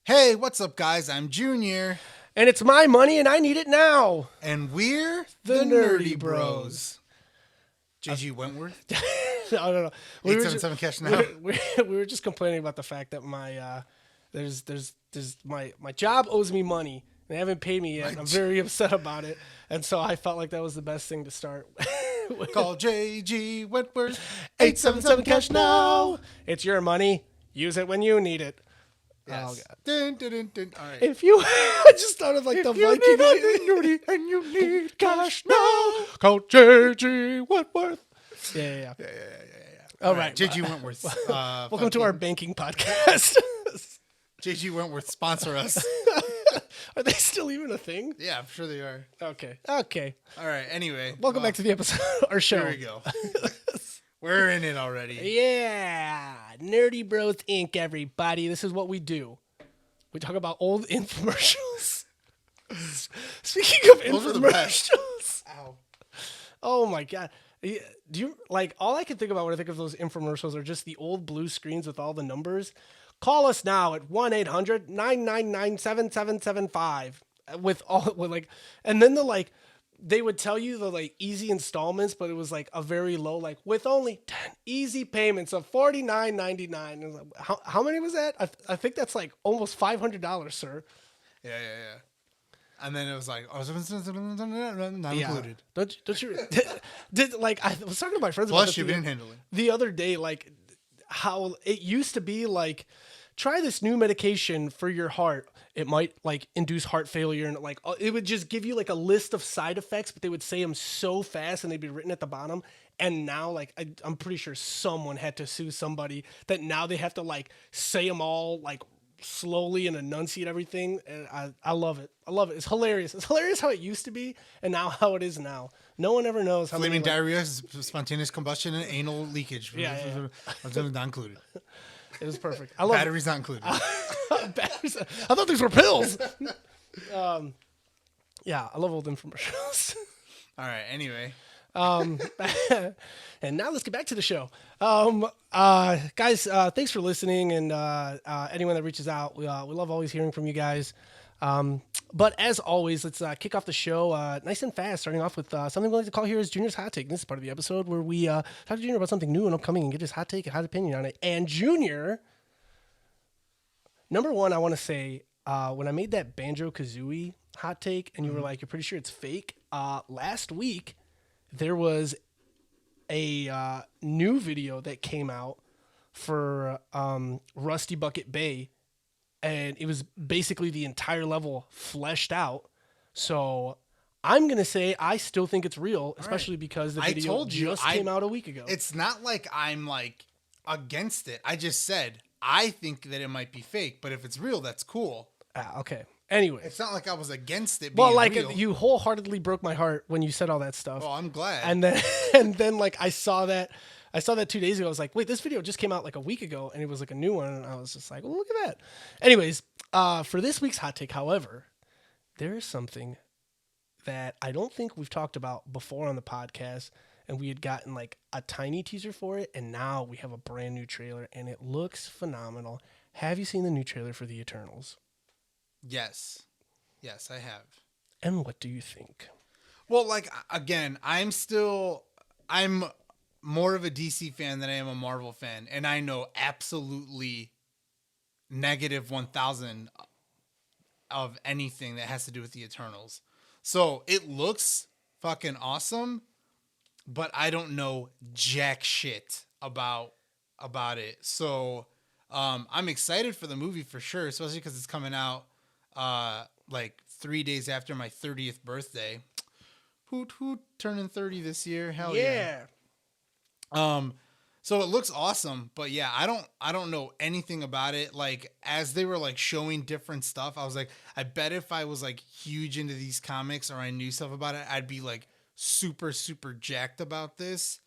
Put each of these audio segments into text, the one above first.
Hey, what's up, guys? I'm Junior. And it's my money and I need it now. And we're The the Nerdy Nerdy Bros. JG Wentworth. No. 877 Cash Now. We were just complaining about the fact that my my job owes me money. They haven't paid me yet. And I'm very upset about it. And so I felt like that was the best thing to start. Call JG Wentworth. 877 Cash Now. It's your money. Use it when you need it. Yes. Oh, God. Dun, dun, dun, dun. All right. If you, I just thought of like the you Viking. need a and you need Cash now. Call JG Wentworth. Yeah. All right. JG Wentworth. Welcome to our banking podcast. JG Wentworth, sponsor us. Are they still even a thing? Yeah, I'm sure they are. Okay. All right. Anyway. Welcome back to the episode, our show. Here we go. We're in it already. Yeah. Nerdy Bros Inc., everybody. This is what we do. We talk about old infomercials. Speaking of Those are the best. infomercials. Ow. Oh, my God. Do you, like, all I can think about when I think of those infomercials are just the old blue screens with all the numbers. Call us now at 1-800-999-7775 and then they would tell you the like easy installments, but it was like a very low, like with only 10 easy payments of $49.99. Like, how many was that? I think that's like almost $500, sir. Yeah. And then it was like, not included. Don't you? Did like I was talking to my friends Plus about this shipping and handling the other day, like how it used to be like, try this new medication for your heart. It might like induce heart failure, and like it would just give you like a list of side effects, but they would say them so fast and they'd be written at the bottom. And now, like I'm pretty sure someone had to sue somebody that now they have to like say them all like slowly and enunciate everything. And I love it. I love it. It's hilarious. It's hilarious how it used to be and now how it is now. No one ever knows how flaming many, diarrhea, spontaneous combustion, and anal leakage. Yeah. Not included. It was perfect. I love batteries not included. Batteries. I thought these were pills. Yeah, I love old infomercials. All right. Anyway. And now let's get back to the show. Guys, thanks for listening, and anyone that reaches out, we love always hearing from you guys. But as always, let's kick off the show nice and fast, starting off with something we like to call here is Junior's Hot Take. This is part of the episode where we talk to Junior about something new and upcoming and get his hot take and hot opinion on it. And Junior, number one, I want to say, when I made that Banjo-Kazooie hot take and you were like, you're pretty sure it's fake, last week there was a new video that came out for Rusty Bucket Bay. And it was basically the entire level fleshed out. So I'm going to say I still think it's real, especially because the video just came out a week ago. It's not like I'm like against it. I just said I think that it might be fake, but if it's real, that's cool. Okay. Anyway. It's not like I was against it being real. You wholeheartedly broke my heart when you said all that stuff. Oh, I'm glad. And then like I saw that 2 days ago. I was like, wait, this video just came out like a week ago, and it was like a new one. And I was just like, well, look at that. Anyways, for this week's hot take, however, there is something that I don't think we've talked about before on the podcast, and we had gotten like a tiny teaser for it, and now we have a brand new trailer, and it looks phenomenal. Have you seen the new trailer for The Eternals? Yes, I have. And what do you think? Well, like, again, I'm more of a DC fan than I am a Marvel fan, and I know absolutely negative 1,000 of anything that has to do with the Eternals. So it looks fucking awesome, but I don't know jack shit about it. So I'm excited for the movie for sure, especially because it's coming out like 3 days after my 30th birthday. Hoot hoot, turning 30 this year. Hell yeah. So it looks awesome, but yeah, I don't know anything about it. Like, as they were like showing different stuff, I was like, I bet if I was like huge into these comics or I knew stuff about it, I'd be like super, super jacked about this.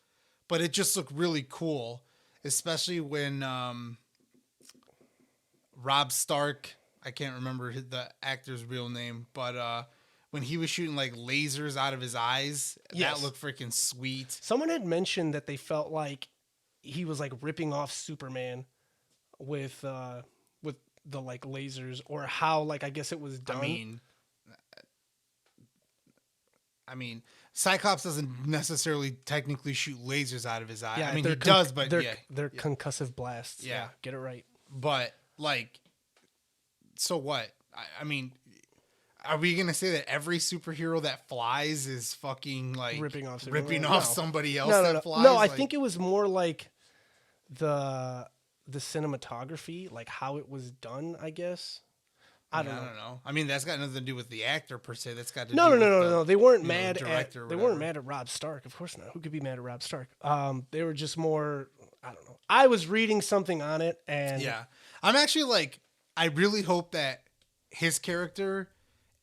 But it just looked really cool, especially when Rob Stark, I can't remember the actor's real name, but when he was shooting like lasers out of his eyes, yes. That looked freaking sweet. Someone had mentioned that they felt like he was like ripping off Superman with the like lasers or how like I guess it was done. I mean, Cyclops doesn't necessarily technically shoot lasers out of his eye. Yeah, I mean, he does, but they're concussive blasts. Yeah, get it right. But like, so what? I mean, are we gonna say that every superhero that flies is fucking like ripping off somebody else that flies? No, I think it was more like the cinematography, like how it was done. I guess. I don't know. I mean, that's got nothing to do with the actor per se. That's got to no. They weren't mad at they weren't mad at Rob Stark. Of course not. Who could be mad at Rob Stark? They were just more. I don't know. I was reading something on it, and yeah, I'm actually like, I really hope that his character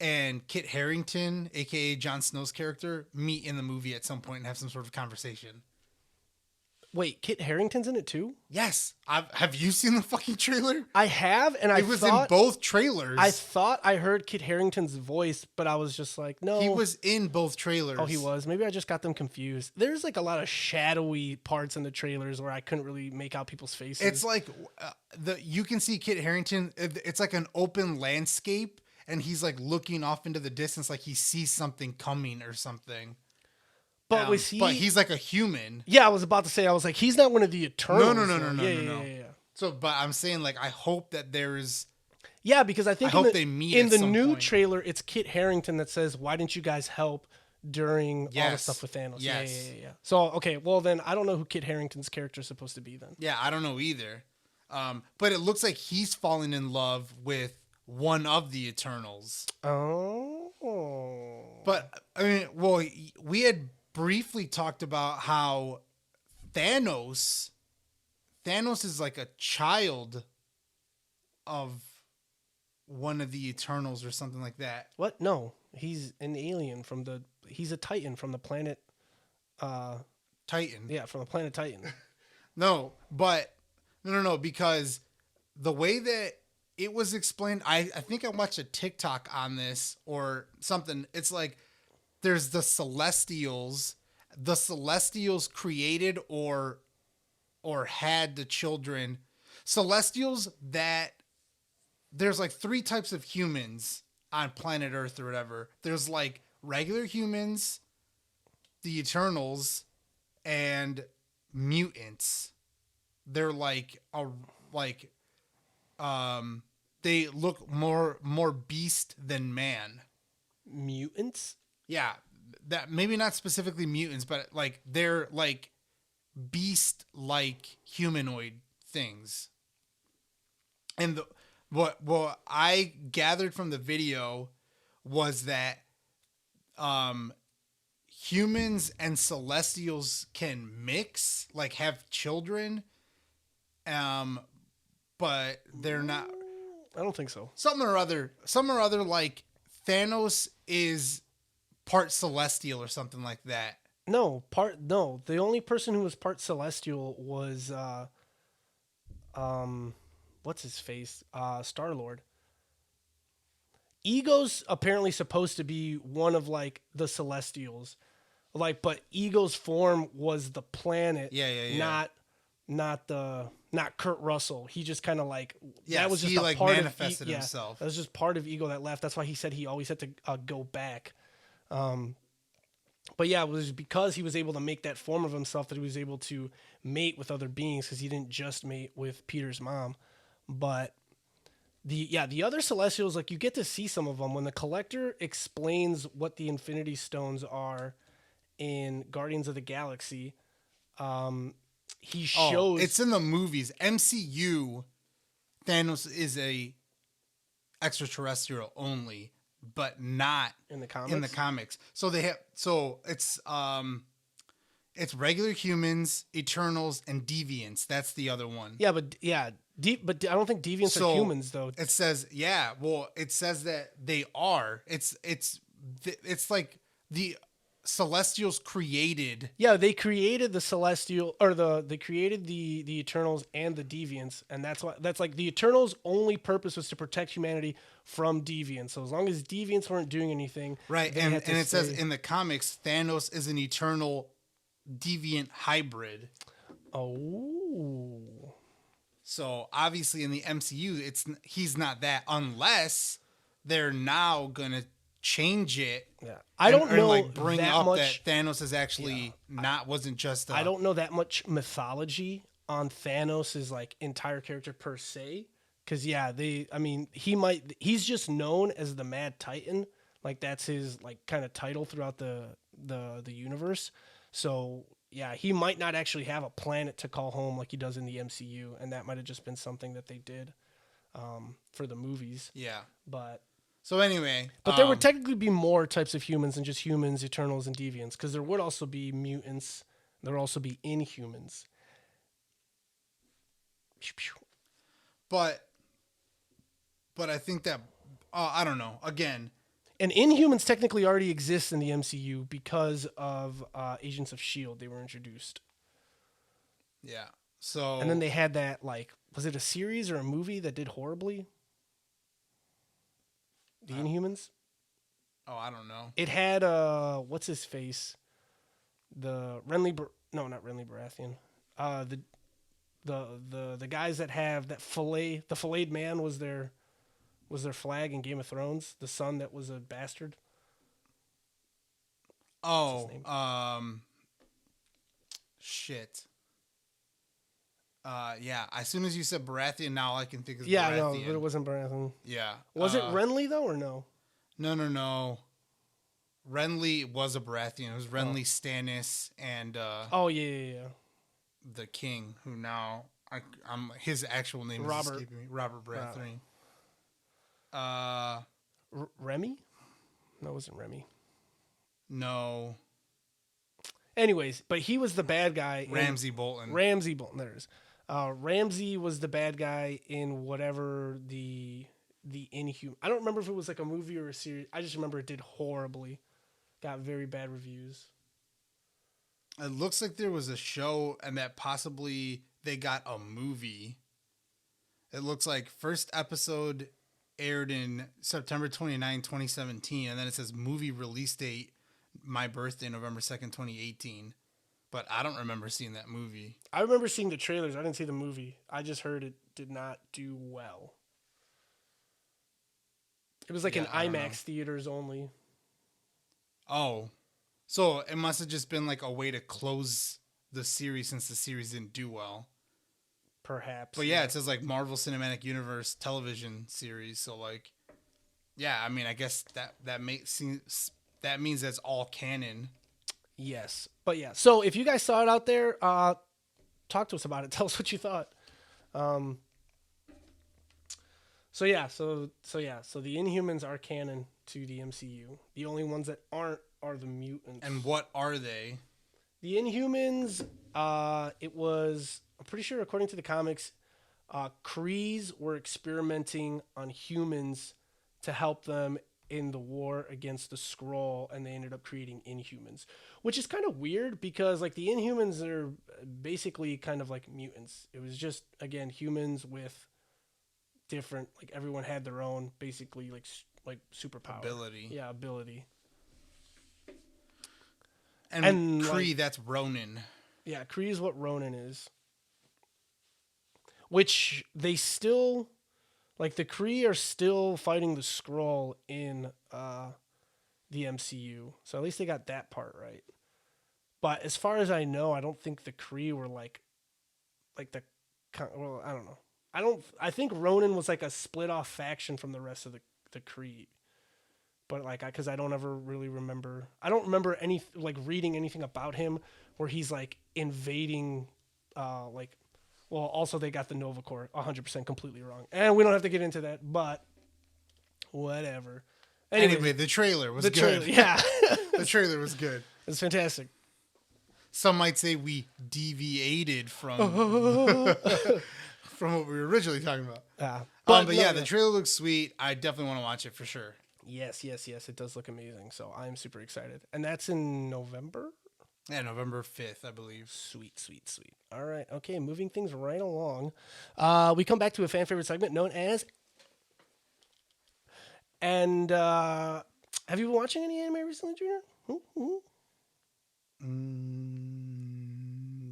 and Kit Harington, aka Jon Snow's character, meet in the movie at some point and have some sort of conversation. Wait, Kit Harington's in it too? Yes. Have you seen the fucking trailer? I have, and I was in both trailers. I thought I heard Kit Harington's voice, but I was just like, no. He was in both trailers. Oh, he was? Maybe I just got them confused. There's like a lot of shadowy parts in the trailers where I couldn't really make out people's faces. It's like you can see Kit Harington. It's like an open landscape, and he's like looking off into the distance like he sees something coming or something. But was he? But he's like a human. Yeah, I was about to say. I was like, he's not one of the Eternals. No. Yeah. So, but I'm saying like, I hope that there's. Yeah, because I think they meet in the new trailer. It's Kit Harington that says, "Why didn't you guys help during all the stuff with Thanos?" Yes. Yeah. So okay, well then I don't know who Kit Harington's character is supposed to be then. Yeah, I don't know either. But it looks like he's falling in love with one of the Eternals. Oh. But I mean, well, we had briefly talked about how Thanos is like a child of one of the Eternals or something like that. What? No, he's an alien he's a Titan from the planet Titan. Yeah, from the planet Titan. No, because the way that it was explained, I think I watched a TikTok on this or something. It's like there's the Celestials. The Celestials created or had the children. Celestials that there's like 3 types of humans on planet Earth or whatever. There's like regular humans, the Eternals, and mutants. They're they look more beast than man. Mutants? Yeah, that maybe not specifically mutants, but like they're like beast like humanoid things. And what I gathered from the video was that humans and Celestials can mix, like have children, but they're not. I don't think so. Some or other, like Thanos is part Celestial or something like that. No. The only person who was part Celestial was what's his face? Star-Lord. Ego's apparently supposed to be one of like the Celestials. Like, but Ego's form was the planet. Yeah. Not Kurt Russell. He just kind of like that was just he, like, part manifested of himself. That was just part of Ego that left. That's why he said he always had to go back. But yeah, it was because he was able to make that form of himself that he was able to mate with other beings, because he didn't just mate with Peter's mom. But the other Celestials, like, you get to see some of them when the Collector explains what the Infinity Stones are in Guardians of the Galaxy. He shows it's in the movies. MCU, Thanos is a extraterrestrial only, but not in the comics. So it's regular humans, Eternals, and Deviants. That's the other one. Yeah, but I don't think Deviants are humans though. It says it says that they are. It's like the Celestials created. Yeah, they created the Celestial, or they created the Eternals and the Deviants, and that's like the Eternals' only purpose was to protect humanity from Deviants. So as long as Deviants weren't doing anything, right? And it says in the comics, Thanos is an Eternal Deviant hybrid. Oh, So obviously in the MCU, he's not that unless they're now gonna change it. Yeah, I don't know like bring that up much. that Thanos is actually wasn't just. I don't know that much mythology on Thanos' like entire character per se. Cause he's just known as the Mad Titan. Like that's his like kind of title throughout the universe. So yeah, he might not actually have a planet to call home like he does in the MCU, and that might have just been something that they did for the movies. Yeah. But so anyway, there would technically be more types of humans than just humans, Eternals, and Deviants, because there would also be mutants. There would also be Inhumans. But I think that I don't know. Again, and Inhumans technically already exist in the MCU because of Agents of S.H.I.E.L.D. They were introduced. Yeah. So and then they had that, like, was it a series or a movie that did horribly? The Inhumans? Oh, I don't know. It had what's his face? The not Renly Baratheon. The guys that have that the filleted man was their flag in Game of Thrones, the son that was a bastard. Oh, shit. Yeah. As soon as you said Baratheon, now all I can think is Baratheon. No, but it wasn't Baratheon. Yeah. Was it Renly though, or no? No. Renly was a Baratheon. It was Renly, Stannis, and yeah. the king, who now his actual name is escaping me. Robert Baratheon. Remy? No, it wasn't Remy. No. Anyways, but he was the bad guy. Ramsay Bolton. There it is. Ramsay was the bad guy in whatever the Inhuman. I don't remember if it was like a movie or a series. I just remember it did horribly. Got very bad reviews. It looks like there was a show and that possibly they got a movie. It looks like first episode aired in September 29, 2017. And then it says movie release date, my birthday, November 2nd, 2018. But I don't remember seeing that movie. I remember seeing the trailers. I didn't see the movie. I just heard it did not do well. It was like in IMAX theaters only. Oh. So it must have just been like a way to close the series since the series didn't do well. Perhaps. But yeah, it says like Marvel Cinematic Universe television series. So like, yeah, I mean, I guess that means that's all canon. Yes. But yeah, so if you guys saw it out there, talk to us about it. Tell us what you thought. So the Inhumans are canon to the MCU. The only ones that aren't are the mutants. And what are they? The Inhumans, it was, I'm pretty sure according to the comics, Krees were experimenting on humans to help them in the war against the Skrull, and they ended up creating Inhumans, which is kind of weird because like the Inhumans are basically kind of like mutants. It was just, again, humans with different, like everyone had their own basically like superpower. Ability. And Kree, that's Ronin. Yeah, Kree is what Ronin is. Which they still, like the Kree are still fighting the Skrull in the MCU. So at least they got that part right. But as far as I know, I don't think the Kree were like the, well, I don't know. I think Ronin was like a split off faction from the rest of the Kree. But like, because I don't ever really remember. I don't remember any like reading anything about him where he's like invading, like. Well, also they got the Nova Corps 100% completely wrong, and we don't have to get into that. But whatever. Anyway, the trailer was good. Yeah, the trailer was good. It's fantastic. Some might say we deviated from from what we were originally talking about. But yeah, the trailer looks sweet. I definitely want to watch it for sure. Yes. It does look amazing. So I'm super excited. And that's in November? Yeah, November 5th, I believe. Sweet. All right. Okay, moving things right along. We come back to a fan favorite segment known as... And have you been watching any anime recently, Junior?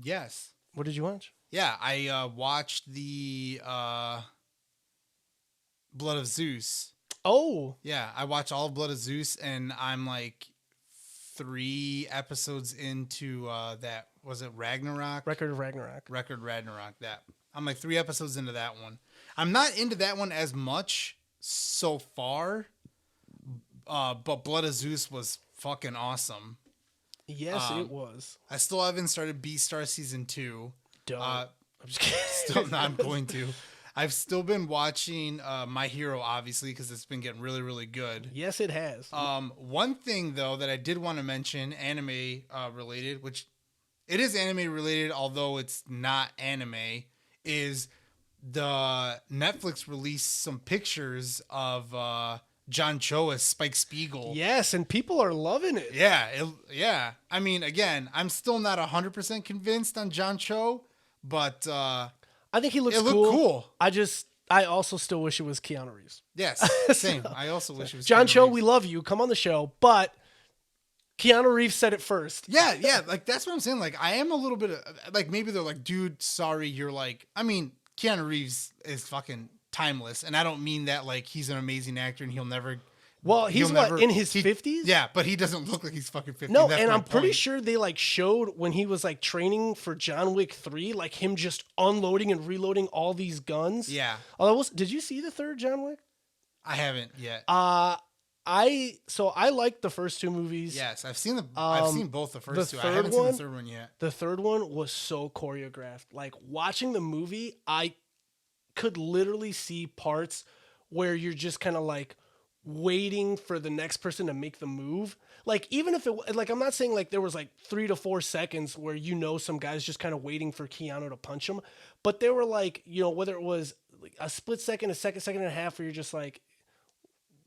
Yes. What did you watch? Yeah, I watched the Blood of Zeus. Oh, Yeah, I watched all of Blood of Zeus, and I'm like 3 episodes into that. Was it Ragnarok? Record of Ragnarok. Record Ragnarok. That I'm like 3 episodes into that one. I'm not into that one as much so far, but Blood of Zeus was fucking awesome. Yes, it was. I still haven't started Beastar season 2. Don't. Uh, I'm just kidding. Still, no, I'm going to. I've still been watching My Hero, obviously, because it's been getting really, really good. Yes, it has. One thing though that I did want to mention, anime related, which it is anime related, although it's not anime, is the Netflix released some pictures of John Cho as Spike Spiegel. Yes, and people are loving it. Yeah. I mean, again, I'm still not 100% convinced on John Cho, but I think he looks it cool. looked cool. I also still wish it was Keanu Reeves. Yes, same. I also wish it was John Keanu Cho, Reeves. we love you. Come on the show. But Keanu Reeves said it first. Yeah, like that's what I'm saying. Like I am a little bit of, like maybe they're like, dude, sorry, you're like. I mean, Keanu Reeves is fucking timeless, and I don't mean that like he's an amazing actor and he'll never. Well, he's in his 50s? Yeah, but he doesn't look like he's fucking 50. No, That's and my I'm pretty point. sure they like showed when he was like training for John Wick 3, like him just unloading and reloading all these guns. Yeah, Did you see the third John Wick? I haven't yet. I liked the first two movies. Yes, I've seen I've seen both the first the two. I third haven't seen the one- third one yet. The third one was so choreographed. Like watching the movie, I could literally see parts where you're just kind of like waiting for the next person to make the move. Like even if it like I'm not saying like there was like 3 to 4 seconds where some guys just kind of waiting for Keanu to punch him, but there were like, whether it was like a split second, a second and a half where you're just like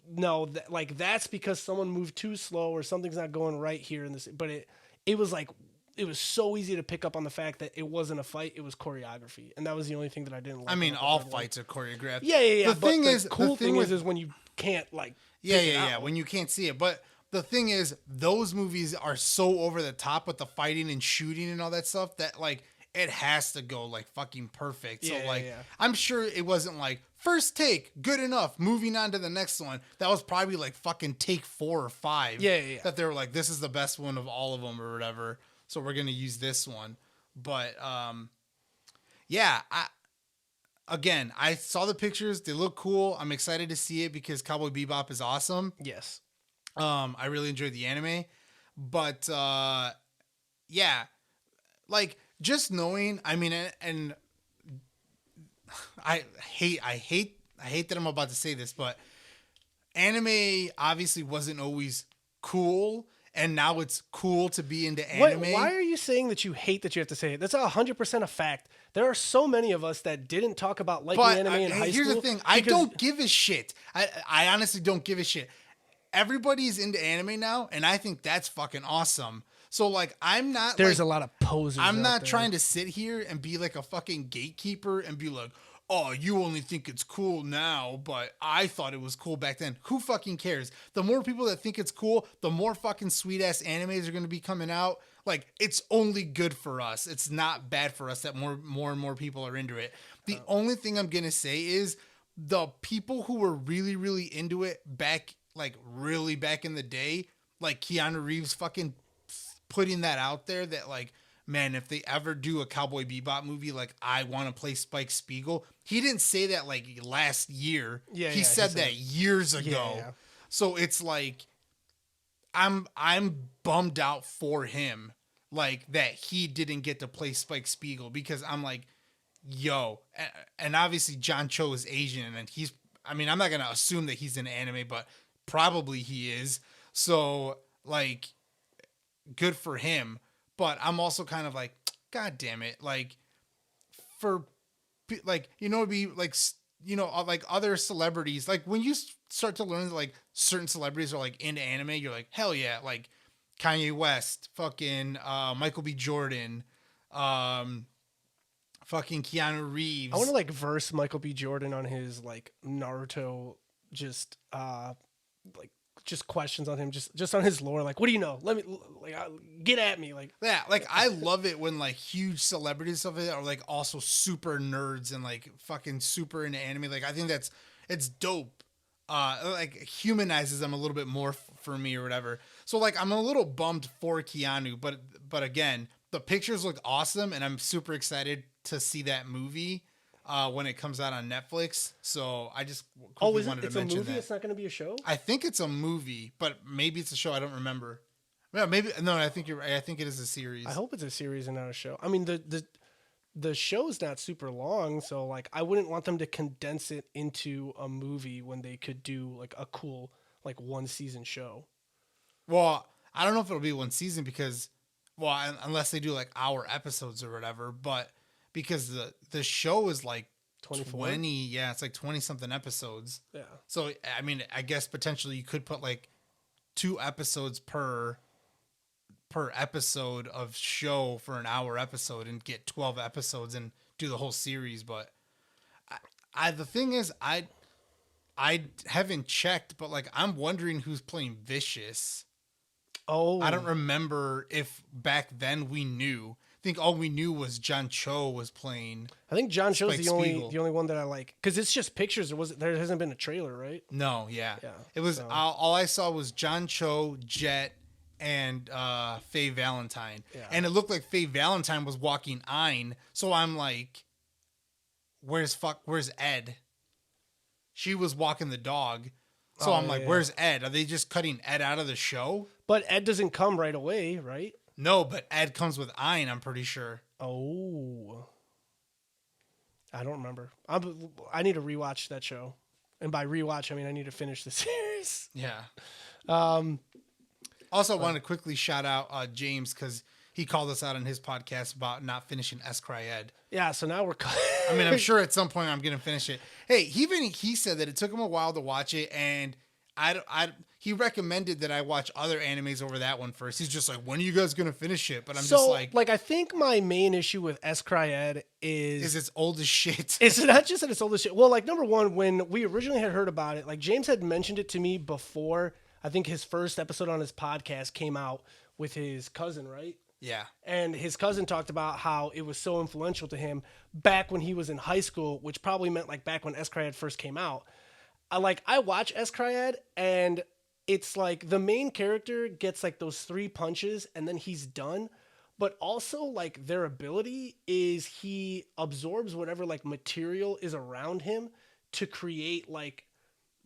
no, that's because someone moved too slow or something's not going right here in this. But it was like it was so easy to pick up on the fact that it wasn't a fight; it was choreography, and that was the only thing that I didn't like. I mean, about the all third one. fights are choreographed. Yeah. The thing is, cool the thing thing with, is when you can't like. yeah. When you can't see it, but the thing is, those movies are so over the top with the fighting and shooting and all that stuff that like it has to go like fucking perfect. So like, I'm sure it wasn't like first take, good enough, moving on to the next one. That was probably like fucking take 4 or 5. Yeah. That they were like, this is the best one of all of them or whatever. So we're gonna use this one. But yeah, I saw the pictures. They look cool. I'm excited to see it because Cowboy Bebop is awesome. Yes. I really enjoyed the anime, but yeah, like just knowing. I mean, and I hate that I'm about to say this, but anime obviously wasn't always cool, and now it's cool to be into anime. Why are you saying that you hate that you have to say it? That's 100% a fact. There are so many of us that didn't talk about liking anime in high school. Here's the thing: I don't give a shit. I honestly don't give a shit. Everybody's into anime now, and I think that's fucking awesome. So like, I'm not. There's a lot of posers. I'm not trying to sit here and be like a fucking gatekeeper and be like, oh, you only think it's cool now, but I thought it was cool back then. Who fucking cares? The more people that think it's cool, the more fucking sweet ass animes are going to be coming out. Like, it's only good for us. It's not bad for us that more and more people are into it. The only thing I'm going to say is the people who were really, really into it back in the day, like Keanu Reeves fucking putting that out there that like, man, if they ever do a Cowboy Bebop movie, like I want to play Spike Spiegel. He didn't say that like last year. He said that years ago. Yeah. So it's like, I'm bummed out for him, like that he didn't get to play Spike Spiegel because I'm like, yo, and obviously John Cho is Asian and I'm not going to assume that he's in anime, but probably he is. So like, good for him. But I'm also kind of like, God damn it. Like for like, be like, like other celebrities, like when you start to learn that like certain celebrities are like into anime, you're like, hell yeah. Like Kanye West, fucking, Michael B. Jordan, fucking Keanu Reeves. I want to like verse Michael B. Jordan on his like Naruto, just like just questions on him, just on his lore. Like, what do you know? Let me like get at me. Like, Yeah, like I love it when like huge celebrities of it are like also super nerds and like fucking super into anime. Like I think it's dope. Like humanizes them a little bit more for me or whatever. So like I'm a little bummed for Keanu, but again, the pictures look awesome and I'm super excited to see that movie when it comes out on Netflix. So I just quickly wanted it's to a mention movie? that. It's not going to be a show? I think it's a movie, but maybe it's a show. I don't remember. Yeah, maybe no. I think you're right. I think it is a series. I hope it's a series and not a show. I mean, the show's not super long, so like I wouldn't want them to condense it into a movie when they could do like a cool like 1 season show. Well, I don't know if it'll be 1 season because, well, unless they do like hour episodes or whatever. But because the show is like 24? 20, yeah, it's like 20 something episodes. Yeah. So I mean, I guess potentially you could put like 2 episodes per episode of show for an hour episode and get 12 episodes and do the whole series. But I the thing is, I haven't checked, but like I'm wondering who's playing Vicious. Oh, I don't remember if back then we knew. I think all we knew was John Cho was playing. I think John Cho's Spike the only Spiegel. one that I like because it's just pictures. There hasn't been a trailer, right? No, yeah. Yeah, It was so- all I saw was John Cho, Jet, and Faye Valentine. Yeah. And it looked like Faye Valentine was walking Ein. So I'm like, where's Ed? She was walking the dog. So Oh, I'm like, yeah. where's Ed? Are they just cutting Ed out of the show? But Ed doesn't come right away, right? No, but Ed comes with Ein, I'm pretty sure. Oh, I don't remember. I need to rewatch that show, and by rewatch I mean I need to finish the series. Yeah. Um, Also, I wanted to quickly shout out James because he called us out on his podcast about not finishing S Cry Ed. yeah. So now we're. I mean, I'm sure at some point I'm going to finish it. Hey, he said that it took him a while to watch it, and he recommended that I watch other animes over that one first. He's just like, when are you guys going to finish it? But I'm just like, I think my main issue with S Cry Ed is it's old as shit. it's not just that it's old as shit. Well, like number one, when we originally had heard about it, like James had mentioned it to me before. I think his first episode on his podcast came out with his cousin, right? Yeah. And his cousin talked about how it was so influential to him back when he was in high school, which probably meant like back when S Cry Ed first came out. I watch S Cry Ed, and it's like the main character gets like those 3 punches and then he's done. But also like their ability is he absorbs whatever like material is around him to create like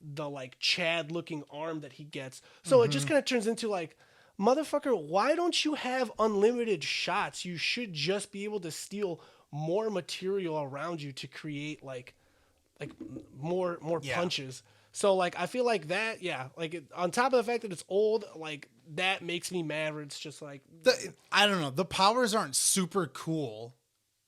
the like Chad looking arm that he gets. So it just kind of turns into like, motherfucker, why don't you have unlimited shots? You should just be able to steal more material around you to create like more Yeah. punches. So like I feel like that, yeah, like on top of the fact that it's old, like that makes me mad. Where it's just like I don't know. The powers aren't super cool.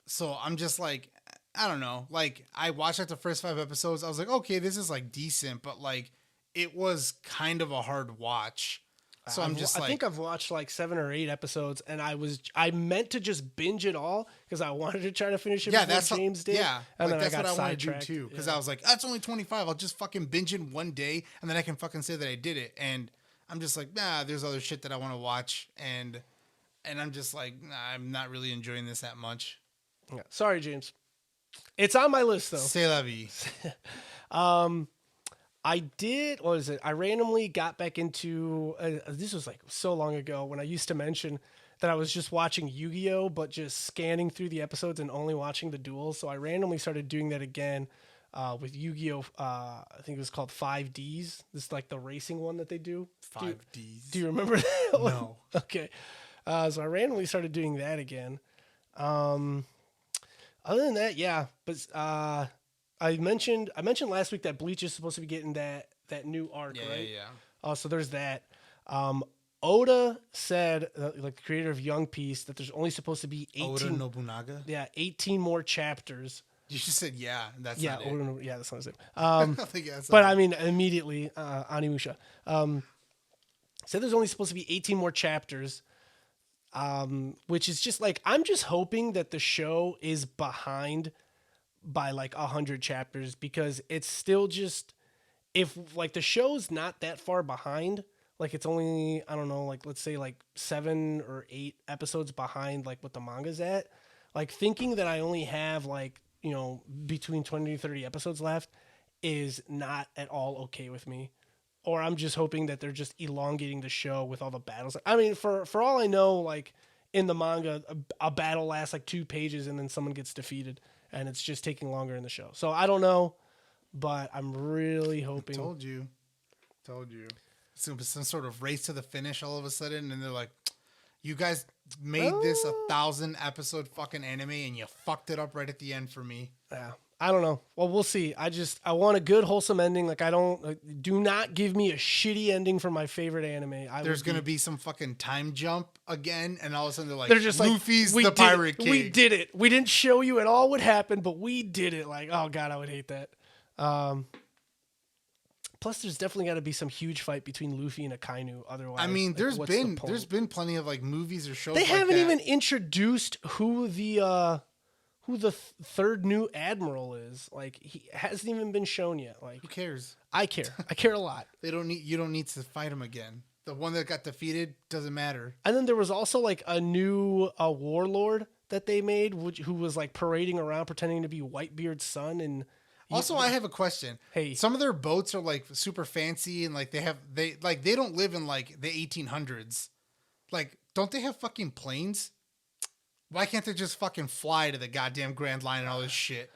So I'm just like, I don't know. Like I watched like the first 5 episodes. I was like, okay, this is like decent, but like it was kind of a hard watch. So I'm just I think I've watched like 7 or 8 episodes, and I meant to just binge it all because I wanted to try to finish it before James did. Yeah, and like then that's I got what I want to do sidetracked. too. Because I was like, that's only 25. I'll just fucking binge in one day, and then I can fucking say that I did it. And I'm just like, nah, there's other shit that I want to watch, and I'm just like, nah, I'm not really enjoying this that much. Yeah. Sorry, James. It's on my list though. C'est la vie. I did. What was it? I randomly got back into. This was like so long ago when I used to mention that I was just watching Yu-Gi-Oh, but just scanning through the episodes and only watching the duels. So I randomly started doing that again with Yu-Gi-Oh. I think it was called 5Ds. This is like the racing one that they do. 5Ds. Do you remember that one? No. Okay. So I randomly started doing that again. Other than that, yeah. But I mentioned last week that Bleach is supposed to be getting that new arc, right? Yeah. So there's that. Oda said, like the creator of Young Piece, that there's only supposed to be 18. Oda Nobunaga. Yeah, 18 more chapters. You just said yeah. That's Yeah, not it. Oda, yeah, that's not his name. I think that's But not I mean, immediately, Animusha said there's only supposed to be 18 more chapters, which is just like, I'm just hoping that the show is behind by like 100 chapters because it's still just, if like the show's not that far behind, like it's only, I don't know, like let's say like 7 or 8 episodes behind like what the manga's at, like thinking that I only have like, between 20 to 30 episodes left is not at all okay with me. Or I'm just hoping that they're just elongating the show with all the battles. I mean, for all I know, like in the manga, a battle lasts like 2 pages and then someone gets defeated, and it's just taking longer in the show. So I don't know, but I'm really hoping. Told you. Some sort of race to the finish all of a sudden, and they're like, "You guys made this 1,000 episode fucking anime, and you fucked it up right at the end for me." Yeah. I don't know. Well, we'll see. I want a good, wholesome ending. Like, do not give me a shitty ending for my favorite anime. There's going to be some fucking time jump again, and all of a sudden they're just Luffy's like, the pirate king. We did it. We didn't show you at all what happened, but we did it. Like, oh God, I would hate that. Plus, there's definitely got to be some huge fight between Luffy and Akainu. Otherwise, I mean, like, there's been plenty of like movies or shows. They like haven't that. even introduced who the third new admiral is. Like, he hasn't even been shown yet. Like, who cares? I care. I care a lot. You don't need to fight him again. The one that got defeated doesn't matter. And then there was also like a new warlord that they made, who was like parading around pretending to be Whitebeard's son. And also, I have a question. Hey, some of their boats are like super fancy, and like they don't live in like the 1800s. Like, don't they have fucking planes? Why can't they just fucking fly to the goddamn Grand Line and all this shit?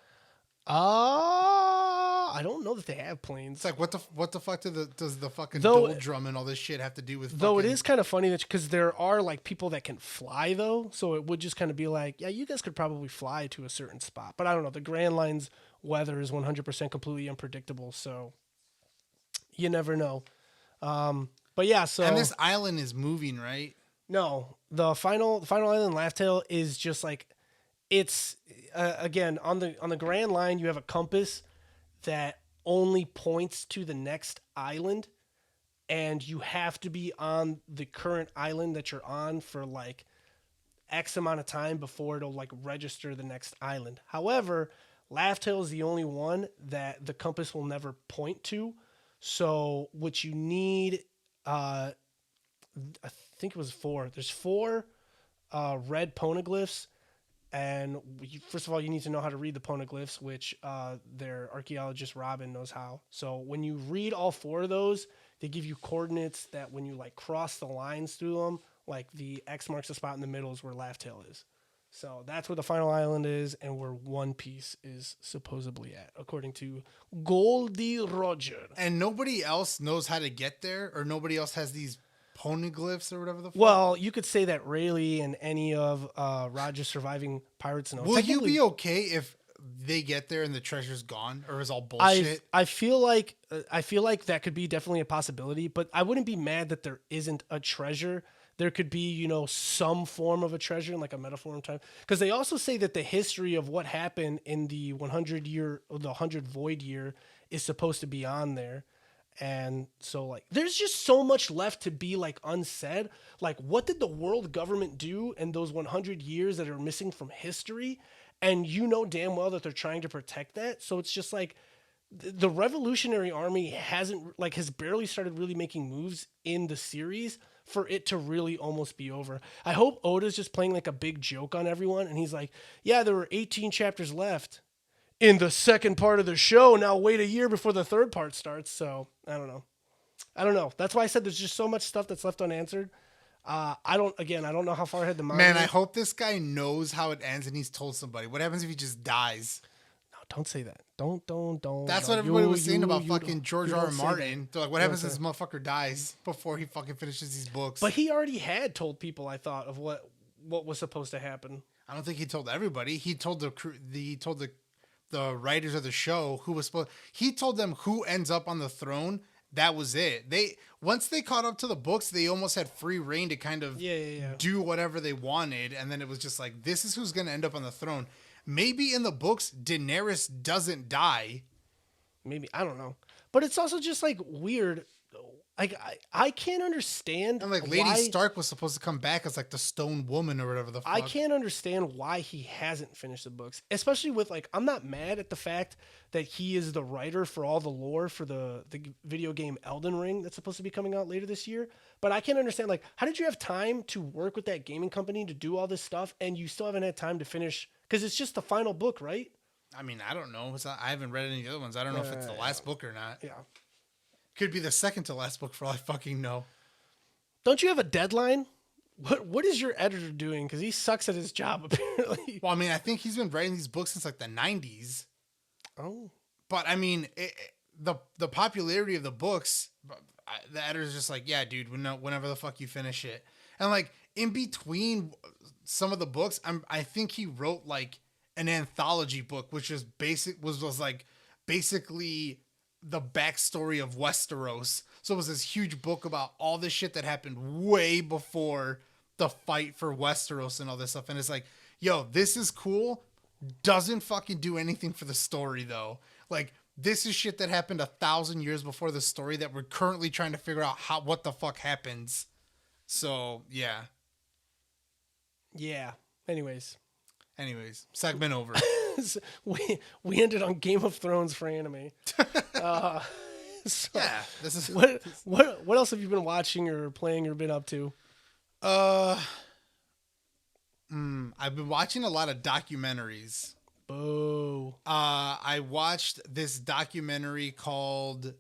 I don't know that they have planes. It's like, what the fuck does the fucking doldrum and all this shit have to do with? Though it is kind of funny that because there are like people that can fly though, so it would just kind of be like, yeah, you guys could probably fly to a certain spot, but I don't know. The Grand Line's weather is 100% completely unpredictable, so you never know. But yeah, so and this island is moving, right? No, the final island, Lifetail, is just like, it's again on the Grand Line. You have a compass that only points to the next island, and you have to be on the current island that you're on for like X amount of time before it'll like register the next island. However, Lifetail is the only one that the compass will never point to. So what you need, I think it was 4. There's 4 red poneglyphs, and first of all, you need to know how to read the poneglyphs, which their archaeologist Robin knows how. So when you read all 4 of those, they give you coordinates that when you like cross the lines through them, like the X marks the spot in the middle is where Lifetail is. So that's where the final island is, and where One Piece is supposedly at, according to Goldie Roger. And nobody else knows how to get there, or nobody else has these poneglyphs or whatever the fuck? Well, you could say that Rayleigh and any of Roger's surviving pirates know. Will you be okay if they get there and the treasure's gone, or is all bullshit? I feel like that could be definitely a possibility, but I wouldn't be mad that there isn't a treasure. There could be, some form of a treasure in like a metaphor in time. Because they also say that the history of what happened in the 100 void year is supposed to be on there. And so like, there's just so much left to be like unsaid. Like, what did the world government do in those 100 years that are missing from history? And damn well that they're trying to protect that. So it's just like, the Revolutionary Army has barely started really making moves in the series for it to really almost be over. I hope Oda's just playing like a big joke on everyone, and he's like, yeah, there were 18 chapters left in the second part of the show. Now wait a year before the third part starts. So I don't know. That's why I said there's just so much stuff that's left unanswered. I don't know how far ahead the manga is. Man, I hope this guy knows how it ends and he's told somebody. What happens if he just dies? Don't say that. Don't. That's what everybody was saying about fucking George R. R. Martin. They're like, what happens if this motherfucker dies before he fucking finishes these books? But he already had told people, I thought, of what was supposed to happen. I don't think he told everybody. He told the crew. He told the writers of the show who was supposed. He told them who ends up on the throne. That was it. Once they caught up to the books, they almost had free reign to kind of do whatever they wanted, and then it was just like, this is who's going to end up on the throne. Maybe in the books, Daenerys doesn't die. Maybe. I don't know. But it's also just like weird. Like I can't understand And like Lady why Stark was supposed to come back as like the Stone Woman or whatever the fuck. I can't understand why he hasn't finished the books, especially with like I'm not mad at the fact that he is the writer for all the lore for the video game Elden Ring that's supposed to be coming out later this year. But I can't understand like how did you have time to work with that gaming company to do all this stuff and you still haven't had time to finish because it's just the final book, right? I mean, I don't know. I haven't read any of the other ones. I don't know if it's the last book or not. Yeah. Could be the second to last book for all I fucking know. Don't you have a deadline? What is your editor doing? Because he sucks at his job apparently. Well, I mean, I think he's been writing these books since like the 90s. Oh. But I mean, the popularity of the books, the editor's just like, yeah, dude, whenever the fuck you finish it. And like in between some of the books, I think he wrote like an anthology book, which was like basically the backstory of Westeros. So it was this huge book about all this shit that happened way before the fight for Westeros and all this stuff. And it's like, yo, this is cool. Doesn't fucking do anything for the story though. Like this is shit that happened 1,000 years before the story that we're currently trying to figure out what the fuck happens. So yeah. Yeah. Anyways, segment over. we ended on Game of Thrones for anime. So yeah, this is what else have you been watching or playing or been up to? I've been watching a lot of documentaries. Boo. I watched this documentary called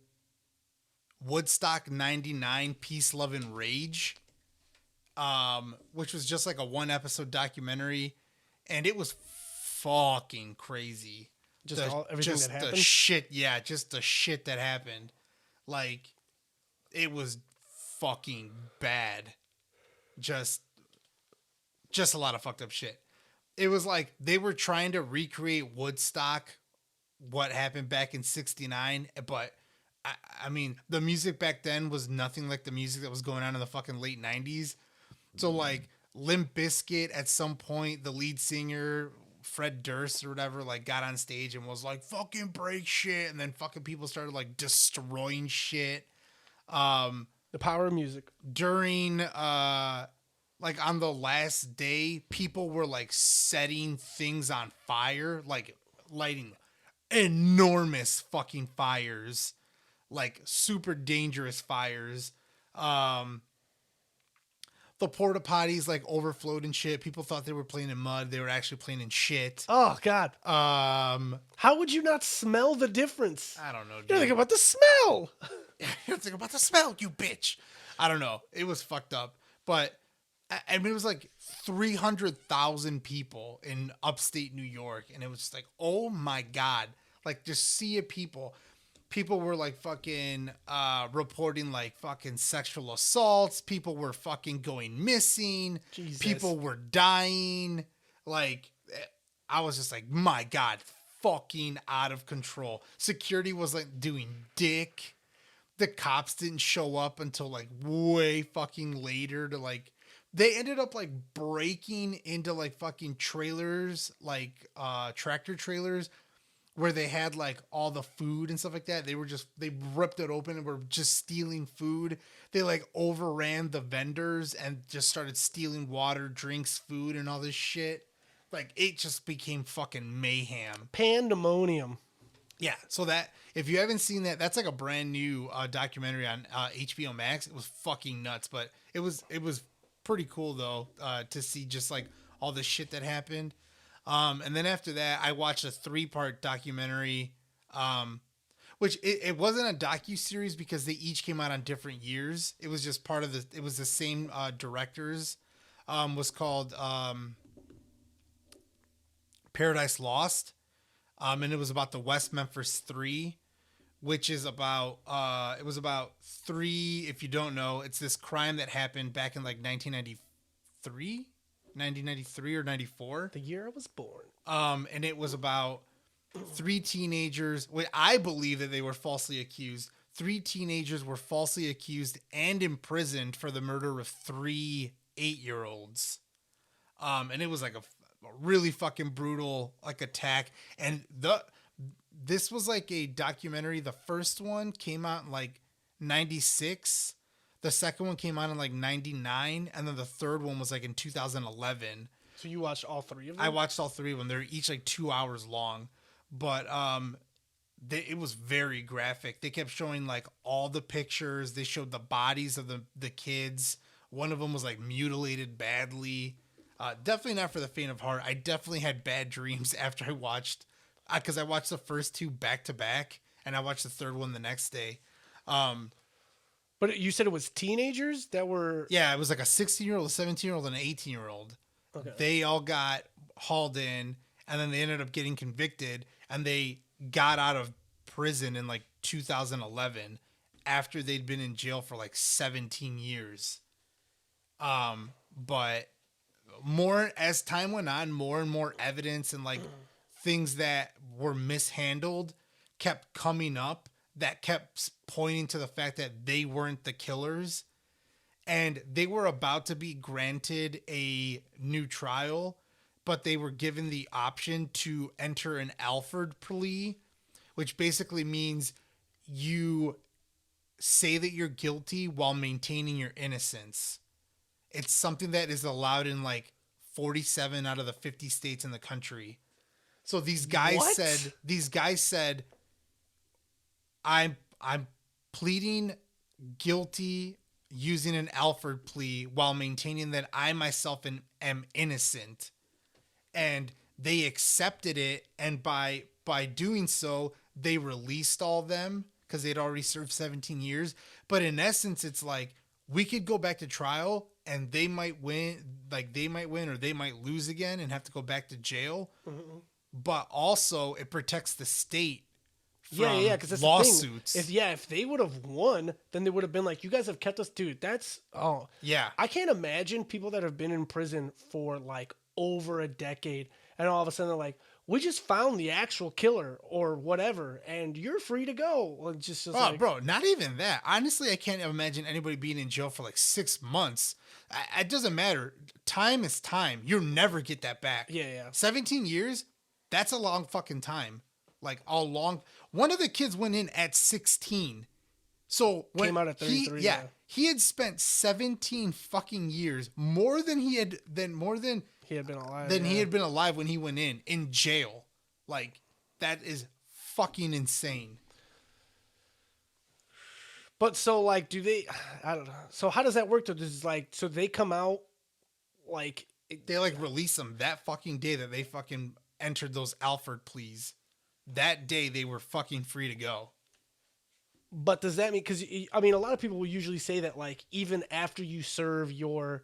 Woodstock 99 Peace, Love, and Rage, which was just like a 1-episode documentary, and it was fucking crazy. Everything that happened? Just the shit that happened. Like, it was fucking bad. Just a lot of fucked up shit. It was like they were trying to recreate Woodstock, what happened back in '69, but I mean, the music back then was nothing like the music that was going on in the fucking late '90s. So like Limp Bizkit, at some point, the lead singer Fred Durst or whatever, like got on stage and was like, fucking break shit, and then fucking people started like destroying shit. The power of music. During like on the last day, people were like setting things on fire, like lighting enormous fucking fires, like super dangerous fires. The porta potties like overflowed and shit. People thought they were playing in mud. They were actually playing in shit. Oh God. How would you not smell the difference? I don't know, dude. You're thinking about the smell. You're thinking about the smell, you bitch. I don't know. It was fucked up. But I mean, it was like 300,000 people in upstate New York. And it was just like, oh my God. Like just sea of people. People were like fucking reporting like fucking sexual assaults. People were fucking going missing. Jesus. People were dying. Like, I was just like, my God, fucking out of control. Security was like doing dick. The cops didn't show up until like way fucking later to like, they ended up like breaking into like fucking trailers, like tractor trailers, where they had like all the food and stuff like that. They ripped it open and were just stealing food. They like overran the vendors and just started stealing water, drinks, food, and all this shit. Like it just became fucking mayhem. Pandemonium. Yeah. So that, if you haven't seen that, that's like a brand new documentary on HBO Max. It was fucking nuts, but it was pretty cool though, to see just like all the shit that happened. And then after that, I watched a 3-part documentary, which it wasn't a docu-series because they each came out on different years. It was just it was the same directors, was called Paradise Lost. And it was about the West Memphis 3, which is about, it was about 3, if you don't know, it's this crime that happened back in like 1993 or 94. The year I was born. And it was about 3 teenagers. I believe that they were falsely accused. 3 teenagers were falsely accused and imprisoned for the murder of 3 8-year-olds. And it was like a really fucking brutal like attack. And this was like a documentary. The first one came out in like 96. The second one came out in like 99, and then the third one was like in 2011. So you watched all three of them? I watched all three of them. They're each like 2 hours long, but it was very graphic. They kept showing like all the pictures. They showed the bodies of the kids. One of them was like mutilated badly. Definitely not for the faint of heart. I definitely had bad dreams after I watched, because I watched the first two back to back, and I watched the third one the next day. But you said it was teenagers that were... Yeah, it was like a 16-year-old, a 17-year-old, and an 18-year-old. Okay. They all got hauled in, and then they ended up getting convicted, and they got out of prison in like 2011 after they'd been in jail for like 17 years. But more as time went on, more and more evidence and like things that were mishandled kept coming up that kept pointing to the fact that they weren't the killers, and they were about to be granted a new trial, but they were given the option to enter an Alford plea, which basically means you say that you're guilty while maintaining your innocence. It's something that is allowed in like 47 out of the 50 states in the country. So these guys said, I'm pleading guilty using an Alford plea while maintaining that I myself am innocent. And they accepted it, and by doing so, they released all of them because they'd already served 17 years. But in essence, it's like, we could go back to trial and they might win, or they might lose again and have to go back to jail. Mm-hmm. But also it protects the state from because lawsuits. If they would have won, then they would have been like, you guys have kept us, dude. I can't imagine people that have been in prison for like over a decade, and all of a sudden they're like, we just found the actual killer or whatever, and you're free to go. Like, just like, bro, not even that. Honestly, I can't imagine anybody being in jail for like 6 months. It doesn't matter. Time is time. You'll never get that back. Yeah. 17 years, that's a long fucking time. Like, one of the kids went in at 16. So when came out at 33. He had spent 17 fucking years, more than he had been alive. He had been alive when he went in jail. Like, that is fucking insane. But so, like, I don't know. So how does that work? So they come out, like... They, like, release them that fucking day that they fucking entered those Alford pleas. That day, they were fucking free to go. But does that mean... Because, I mean, a lot of people will usually say that, like, even after you serve your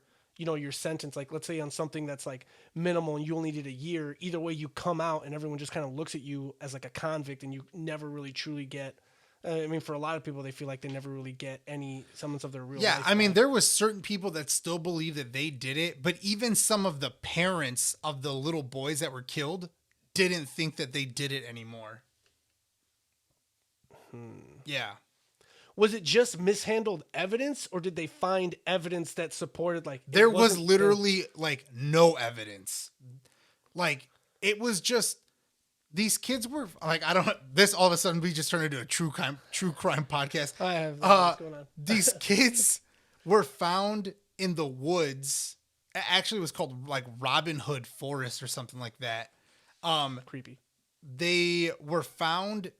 sentence, like, let's say on something that's, like, minimal and you only did a year, either way you come out and everyone just kind of looks at you as, like, a convict, and you never really truly get... I mean, for a lot of people, they feel like they never really get any semblance of their real life. Yeah, I mean, there was certain people that still believe that they did it, but even some of the parents of the little boys that were killed didn't think that they did it anymore. Yeah. Was it just mishandled evidence, or did they find evidence that supported, like... There was literally, like, no evidence. Like, it was just... These kids were like, this all of a sudden we just turned into a true crime podcast. What's going on? These kids were found in the woods. Actually, it was called like Robin Hood Forest or something like that. Creepy. They were found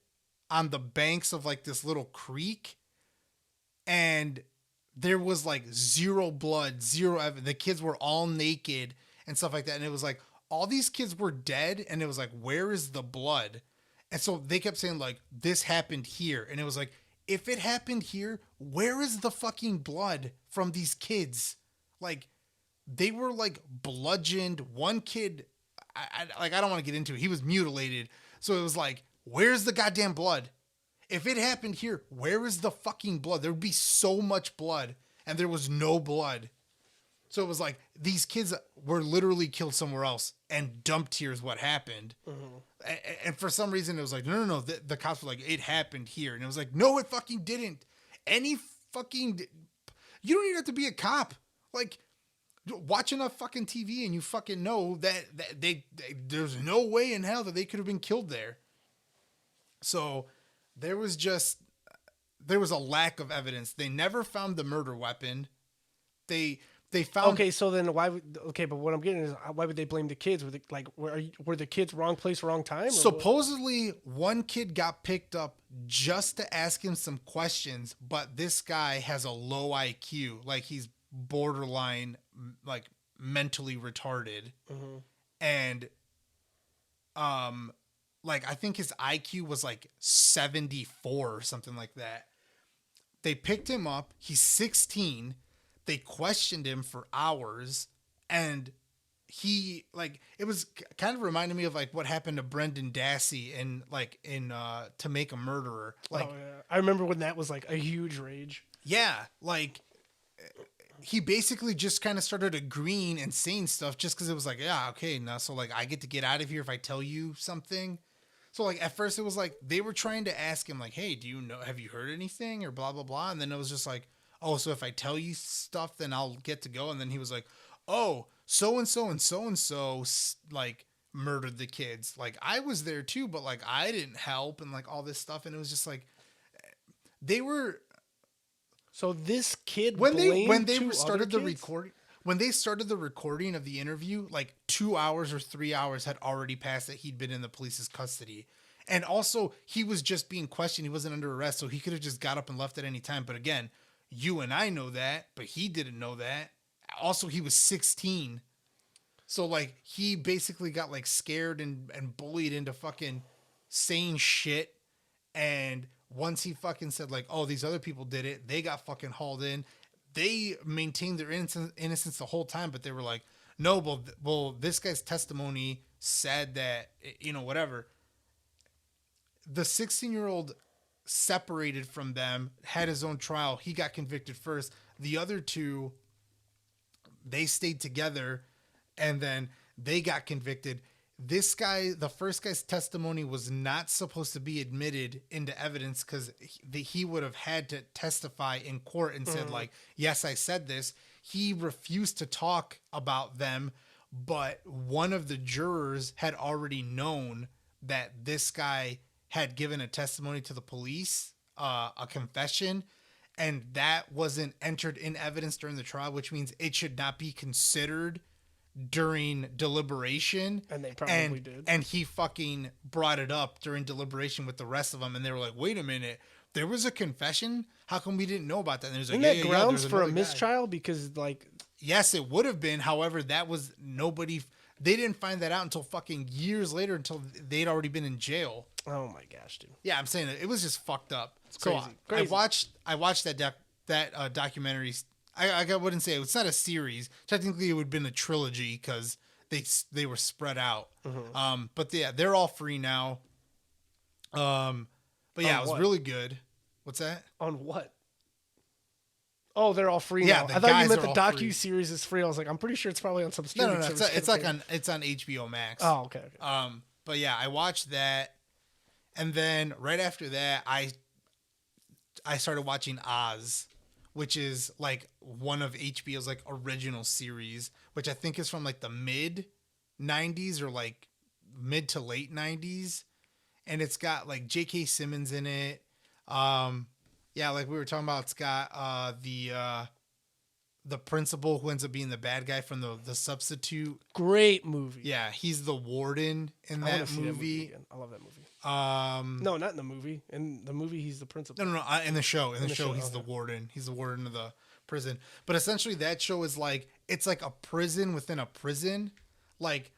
on the banks of like this little creek, and there was like zero blood, zero evidence. The kids were all naked and stuff like that. And it was like, all these kids were dead, and it was like, where is the blood? And so they kept saying, like, this happened here. And it was like, if it happened here, where is the fucking blood from these kids? Like, they were, like, bludgeoned. One kid, I don't want to get into it. He was mutilated. So it was like, where's the goddamn blood? If it happened here, where is the fucking blood? There would be so much blood, and there was no blood. So it was like, these kids were literally killed somewhere else, and dumped here is what happened. Mm-hmm. And for some reason, it was like, no. The cops were like, it happened here. And it was like, no, it fucking didn't. You don't even have to be a cop. Like, watch enough fucking TV and you fucking know that there's no way in hell that they could have been killed there. So there was just there was a lack of evidence. They never found the murder weapon. They found Okay, so then why would but what I'm getting is why would they blame the kids? Were the kids wrong place, wrong time? supposedly one kid got picked up just to ask him some questions, but this guy has a low IQ, like he's borderline like mentally retarded. And like I think his IQ was like 74 or something like that. They picked him up, he's 16. They questioned him for hours, and he like it was kind of reminded me of like what happened to Brendan Dassey in To Make a Murderer. Like, I remember when that was like a huge rage. Yeah, like he basically just kind of started agreeing and saying stuff just because it was like, yeah, okay, now so like I get to get out of here if I tell you something. So like at first it was like they were trying to ask him like, hey, have you heard anything or blah blah blah, and then it was just like, oh, so if I tell you stuff, then I'll get to go. And then he was like, oh, so-and-so and so-and-so, like, murdered the kids. Like, I was there too, but, like, I didn't help and, like, all this stuff. And it was just, like, they were... So this kid when they started the recording... When they started the recording of the interview, like, 2 hours or 3 hours had already passed that he'd been in the police's custody. And also, he was just being questioned. He wasn't under arrest, so he could have just got up and left at any time. But again... You and I know that, but he didn't know that. Also, he was 16. So, like, he basically got, like, scared and bullied into fucking saying shit. And once he fucking said, like, oh, these other people did it, they got fucking hauled in. They maintained their innocence the whole time, but they were like, no, well, this guy's testimony said that, you know, whatever. The 16-year-old... separated from them, had his own trial. He got convicted first. The other two, they stayed together, and then they got convicted. This guy, the first guy's testimony was not supposed to be admitted into evidence because he would have had to testify in court and said, like, yes, I said this. He refused to talk about them, but one of the jurors had already known that this guy had given a testimony to the police, a confession, and that wasn't entered in evidence during the trial, which means it should not be considered during deliberation. And they probably did. And he fucking brought it up during deliberation with the rest of them, and they were like, wait a minute, there was a confession? How come we didn't know about that? And he was like, Isn't that grounds for a mistrial? Because, like... Yes, it would have been. However, that was nobody... They didn't find that out until fucking years later, until they'd already been in jail. Oh my gosh, dude! Yeah, I'm saying it was just fucked up. It's crazy. So Crazy. I watched that documentary. I wouldn't say it's not a series. Technically, it would have been a trilogy because they were spread out. But yeah, they're all free now. But yeah, it was really good. What's that? On what? Oh, they're all free Yeah, now. the I thought you guys meant are the all free. docu-series is free. I was like, I'm pretty sure it's probably on some No, streaming service. it's on HBO Max. Oh, okay. But yeah, I watched that, and then right after that, I started watching Oz, which is like one of HBO's like original series, which I think is from like the mid 90s or like mid to late 90s, and it's got like J.K. Simmons in it. Yeah, like we were talking about, it's got the principal who ends up being the bad guy from the Substitute. Great movie. Yeah, he's the warden in that movie. I love that movie. No, not in the movie. In the movie, he's the principal. No. In the show, he's the warden. He's the warden of the prison. But essentially, that show is like, it's like a prison within a prison. Like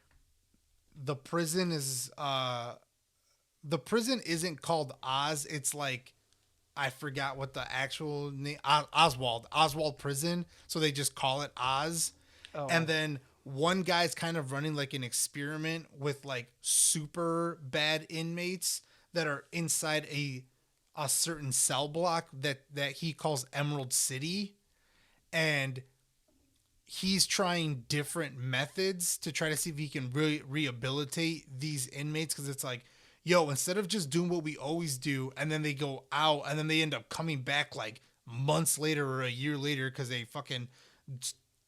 the prison is the prison isn't called Oz. It's like, I forgot what the actual name, Oswald Prison. So they just call it Oz. Oh. And then one guy's kind of running like an experiment with like super bad inmates that are inside a certain cell block that he calls Emerald City. And he's trying different methods to try to see if he can really rehabilitate these inmates. Cause it's like, yo, instead of just doing what we always do, and then they go out, and then they end up coming back like months later or a year later because they fucking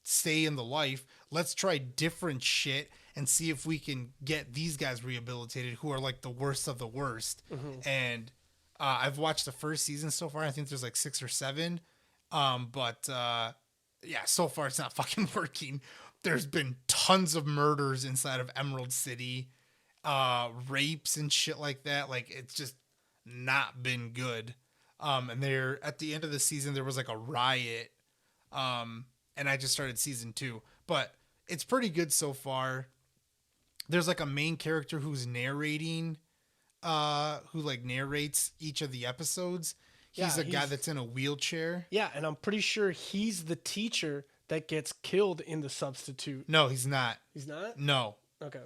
stay in the life, let's try different shit and see if we can get these guys rehabilitated who are like the worst of the worst. And I've watched the first season so far. I think there's like 6 or 7. But yeah, so far it's not fucking working. There's been tons of murders inside of Emerald City, rapes and shit like that. Like it's just not been good. And they're at the end of the season there was like a riot. And I just started season 2, but it's pretty good so far. There's like a main character who's narrating, who like narrates each of the episodes. He's a guy that's in a wheelchair. Yeah, and I'm pretty sure he's the teacher that gets killed in The Substitute. No, he's not. He's not? No. Okay.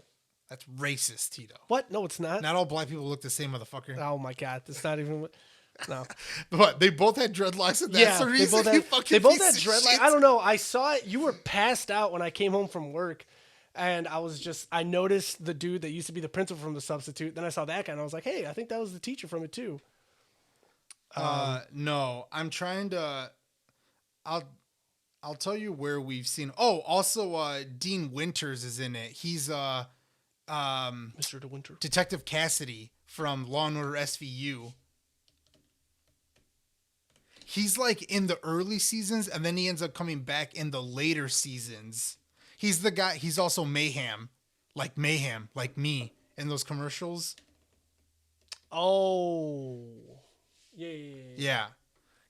That's racist, Tito. What? No, it's not. Not all black people look the same, motherfucker. Oh my god, that's not even what. No. But they both had dreadlocks, and that's the reason. They both had dreadlocks. I don't know. I saw it. You were passed out when I came home from work. And I noticed the dude that used to be the principal from The Substitute. Then I saw that guy, and I was like, hey, I think that was the teacher from it, too. No, I'm trying to. I'll tell you where we've seen. Oh, also, Dean Winters is in it. He's Mr. De Winter, Detective Cassidy from Law and Order SVU. He's like in the early seasons, and then he ends up coming back in the later seasons. He's the guy. He's also Mayhem, like me in those commercials. Oh, yeah.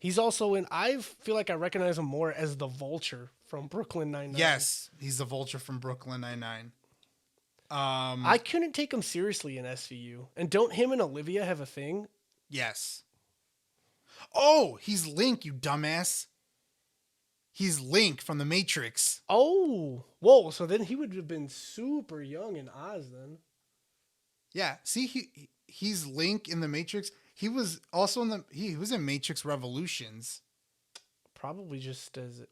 He's also in. I feel like I recognize him more as the Vulture from Brooklyn Nine-Nine. Yes, he's the Vulture from Brooklyn Nine-Nine. I couldn't take him seriously in SVU. And don't him and Olivia have a thing? Yes. Oh, he's Link, you dumbass. He's Link from the Matrix. Oh, whoa! So then he would have been super young in Oz then. Yeah, see, he's Link in the Matrix. He was also he was in Matrix Revolutions. Probably just as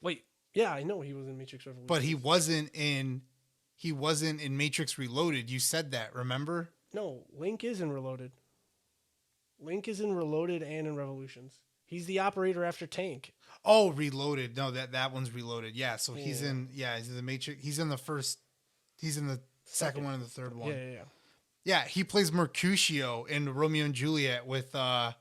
yeah, I know he was in Matrix Revolutions, but he wasn't in Matrix Reloaded. You said that, remember? No, Link is in Reloaded. Link is in Reloaded and in Revolutions. He's the operator after Tank. Oh, Reloaded. No, that one's Reloaded. Yeah, so he's in the Matrix. He's in the second one and the third one. Yeah. Yeah, he plays Mercutio in Romeo and Juliet with Leonardo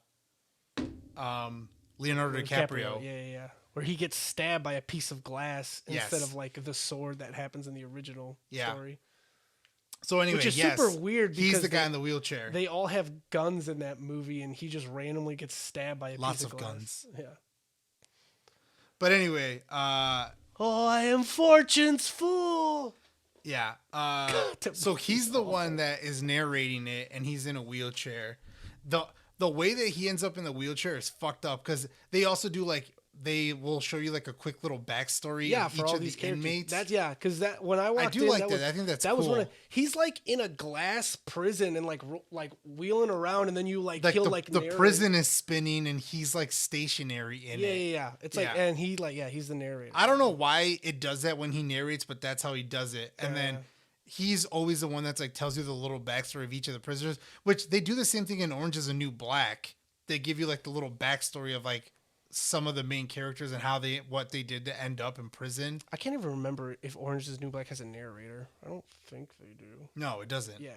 DiCaprio. Yeah. Where he gets stabbed by a piece of glass instead of like the sword that happens in the original story. So anyway, which is super weird because he's the guy in the wheelchair. They all have guns in that movie, and he just randomly gets stabbed by a piece of glass. Guns. Yeah. But anyway, I am Fortune's fool. Yeah. So he's the one that is narrating it, and he's in a wheelchair. The way that he ends up in the wheelchair is fucked up because they also do they will show you like a quick little backstory of for each all of these the inmates. Because when I walked in, I think that's cool. Was one he's like in a glass prison and like wheeling around, and then you kill the prison is spinning and he's like stationary in it. Yeah. It's and he's the narrator. I don't know why it does that when he narrates, but that's how he does it. And then he's always the one that's like tells you the little backstory of each of the prisoners, which they do the same thing in Orange Is the New Black. They give you like the little backstory of like some of the main characters and what they did to end up in prison. I can't even remember if Orange Is the New Black has a narrator. I don't think they do. No, it doesn't. Yeah.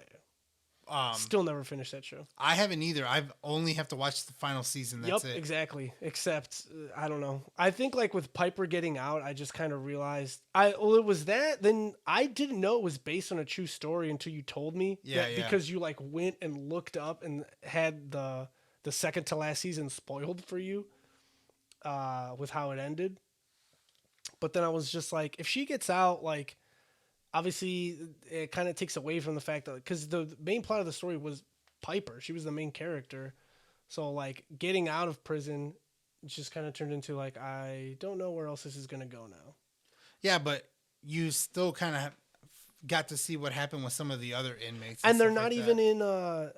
Still never finished that show. I haven't either. I've only have to watch the final season. That's it. Exactly. Except I don't know. I think like with Piper getting out, I just kind of realized it was that. Then I didn't know it was based on a true story until you told me. Because you like went and looked up and had the second to last season spoiled for you. With how it ended. But then I was just like, if she gets out, like, obviously it kind of takes away from the fact that, because the main plot of the story was Piper. She was the main character. So, like, getting out of prison just kind of turned into, like, I don't know where else this is going to go now. Yeah, but you still kind of got to see what happened with some of the other inmates. And they're not even in...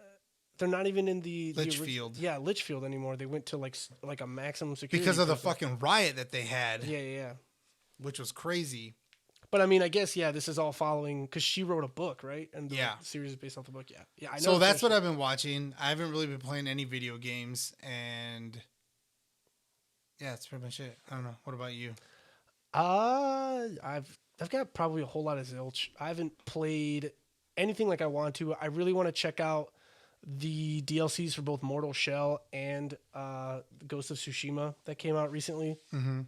They're not even in the Litchfield. Litchfield anymore. They went to like a maximum security because of the fucking riot that they had. Yeah. Which was crazy. But I mean, I guess this is all following because she wrote a book, right? And the series is based off the book. Yeah. I know. So that's what I've been watching. I haven't really been playing any video games, and that's pretty much it. I don't know. What about you? I've got probably a whole lot of zilch. I haven't played anything like I want to. I really want to check out the DLCs for both Mortal Shell and Ghost of Tsushima that came out recently. Mm-hmm.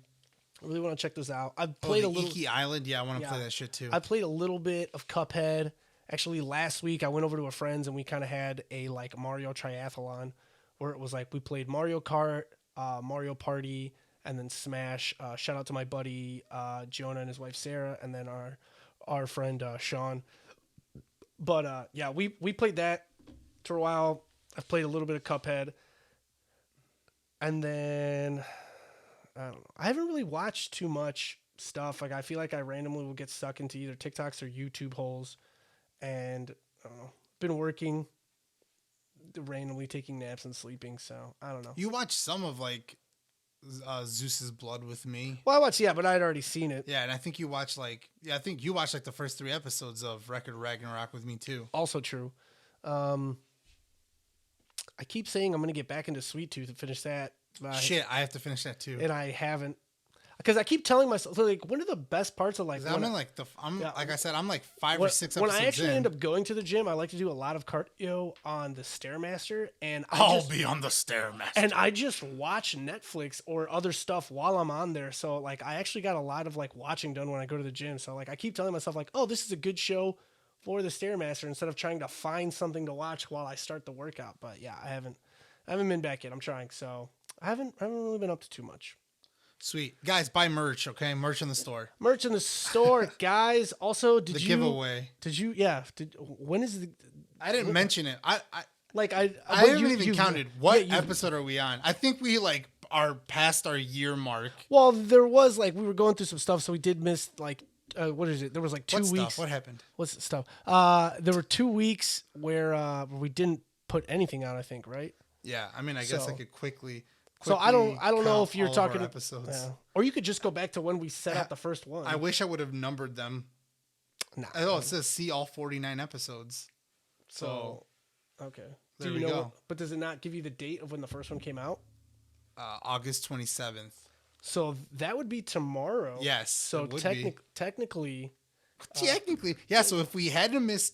I really want to check those out. I've played a little. Iki Island. Yeah, I want to play that shit too. I played a little bit of Cuphead. Actually, last week I went over to a friend's and we kind of had a like Mario triathlon, where it was like we played Mario Kart, Mario Party, and then Smash. Shout out to my buddy Jonah and his wife Sarah, and then our friend Sean. But yeah, we played that for a while. I've played a little bit of Cuphead, and then I don't know. I haven't really watched too much stuff. Like I feel like I randomly will get stuck into either TikToks or YouTube holes, and I don't know. Been working, randomly taking naps and sleeping. So I don't know. You watched some of like Zeus's Blood with me. Well, I watched, yeah, but I'd already seen it. Yeah, and I think you watched like the first 3 episodes of Record Ragnarok with me too. Also true. I keep saying I'm gonna get back into Sweet Tooth and finish that. Shit, I have to finish that too. And I haven't, because I keep telling myself like, one of the best parts of like, I'm in like like I said, I'm like 5 or 6 episodes when I actually in. end up going to the gym, I like to do a lot of cardio on the Stairmaster, and I'll be on the Stairmaster. And I just watch Netflix or other stuff while I'm on there. So like, I actually got a lot of like watching done when I go to the gym. So like, I keep telling myself like, oh, this is a good show for the Stairmaster, instead of trying to find something to watch while I start the workout. But yeah, I haven't been back yet. I'm trying. So I haven't really been up to too much. Sweet. Guys, buy merch, okay? Merch in the store. Merch in the store, guys. Also, the giveaway. When is the... I didn't mention it. I haven't even counted. What episode are we on? I think we like are past our year mark. Well, there was like, we were going through some stuff, so we did miss like, what is it? There was like 2 weeks. What happened? What's the stuff? There were 2 weeks where we didn't put anything out, I think, right? Yeah, I mean, I guess I could quickly. So I don't know if you're talking episodes, or you could just go back to when we set out the first one. I wish I would have numbered them. Nah, it says see all 49 episodes. So okay, there we go. But does it not give you the date of when the first one came out? August 27th. So that would be tomorrow. Yes. So technically, yeah. So if we had to miss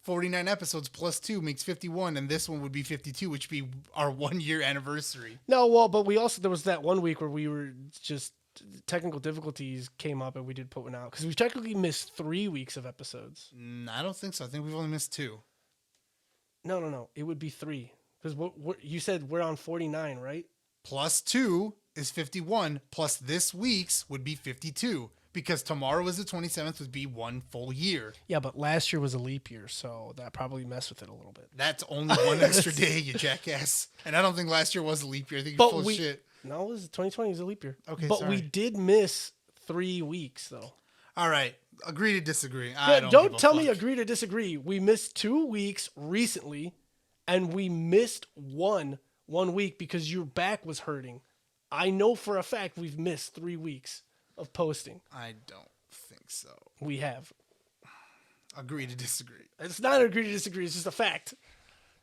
49 episodes plus 2 makes 51, and this one would be 52, which would be our 1 year anniversary. No, well, but there was that 1 week where we were just, technical difficulties came up and we did put one out, because we technically missed 3 weeks of episodes. I don't think so. I think we've only missed 2. No. It would be 3. Because what you said we're on 49, right? Plus 2 is 51, plus this week's would be 52. Because tomorrow is the 27th, would be 1 full year. Yeah, but last year was a leap year, so that probably messed with it a little bit. That's only 1 extra day, you jackass. And I don't think last year was a leap year. I think you're full of shit. No, it was 2020 was a leap year. Okay, but we did miss 3 weeks, though. All right. Agree to disagree. Don't tell me agree to disagree. We missed 2 weeks recently, and we missed one week because your back was hurting. I know for a fact we've missed 3 weeks of posting. I don't think so. We have. Agree to disagree. It's not agree to disagree. It's just a fact.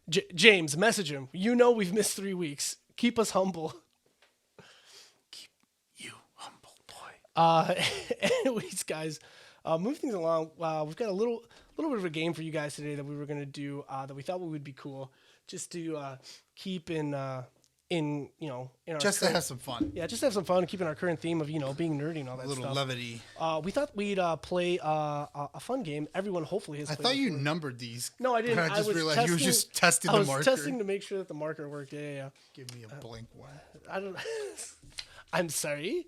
James, message him. You know we've missed 3 weeks. Keep us humble. Keep you humble, boy. Anyways, guys, moving things along. We've got a little bit of a game for you guys today that we were going to do that we thought would be cool, just to keep in our just to have some fun. Yeah, just to have some fun and keeping our current theme of being nerdy and all that stuff. A little levity. We thought we'd play a fun game. Everyone hopefully has. I thought you numbered these. No, I didn't. I just realized you were just testing the marker. I was testing to make sure that the marker worked. Yeah. Give me a blank one. I don't. I'm sorry.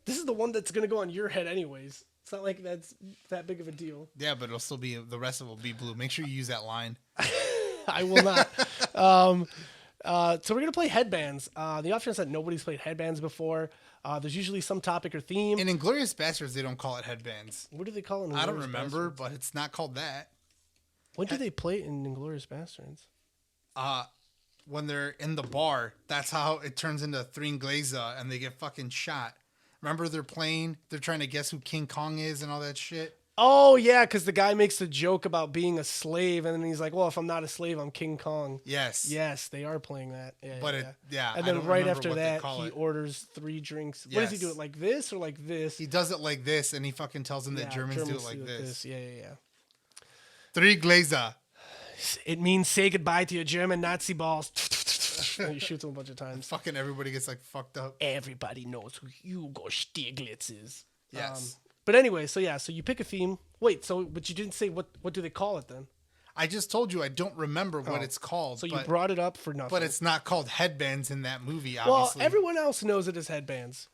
This is the one that's gonna go on your head anyways. It's not like that's that big of a deal. Yeah, but it'll still be, the rest of it will be blue. Make sure you use that line. I will not. So we're going to play headbands. The off chance that nobody's played headbands before, there's usually some topic or theme. In Inglourious Basterds, they don't call it headbands. What do they call it? I don't remember, but it's not called that. When do they play it in Inglourious Basterds? When they're in the bar, that's how it turns into Three Glazer and they get fucking shot. Remember they're trying to guess who King Kong is and all that shit? Oh, yeah, because the guy makes a joke about being a slave, and then he's like, well, if I'm not a slave, I'm King Kong. Yes. Yes, they are playing that. Yeah. And then right after that, he orders 3 drinks. Yes. What does he do, it like this or like this? He does it like this, and he fucking tells him that Germans do it like this. Yeah. 3 Glazer. It means say goodbye to your German Nazi balls. And he shoots him a bunch of times. Fucking everybody gets like fucked up. Everybody knows who Hugo Stiglitz is. Yes. But anyway, so you pick a theme. Wait, but you didn't say what do they call it then? I just told you I don't remember what it's called. So you brought it up for nothing. But it's not called headbands in that movie, well, obviously. everyone else knows it as headbands.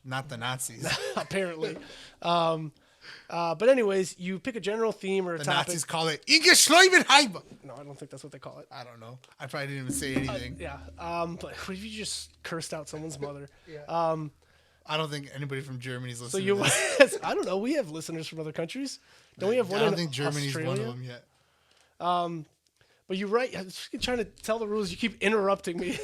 Not the Nazis. Apparently. But anyways, you pick a general theme or a The topic. Nazis call it Inge Schleibenheimer. No, I don't think that's what they call it. I don't know. I probably didn't even say anything. Yeah. But what if you just cursed out someone's mother? Yeah. I don't think anybody from Germany is So listening you, to this. I don't know. We have listeners from other countries. Don't we have one I don't in think Germany's Australia? one of them yet. But you're right. I'm just trying to tell the rules. You keep interrupting me.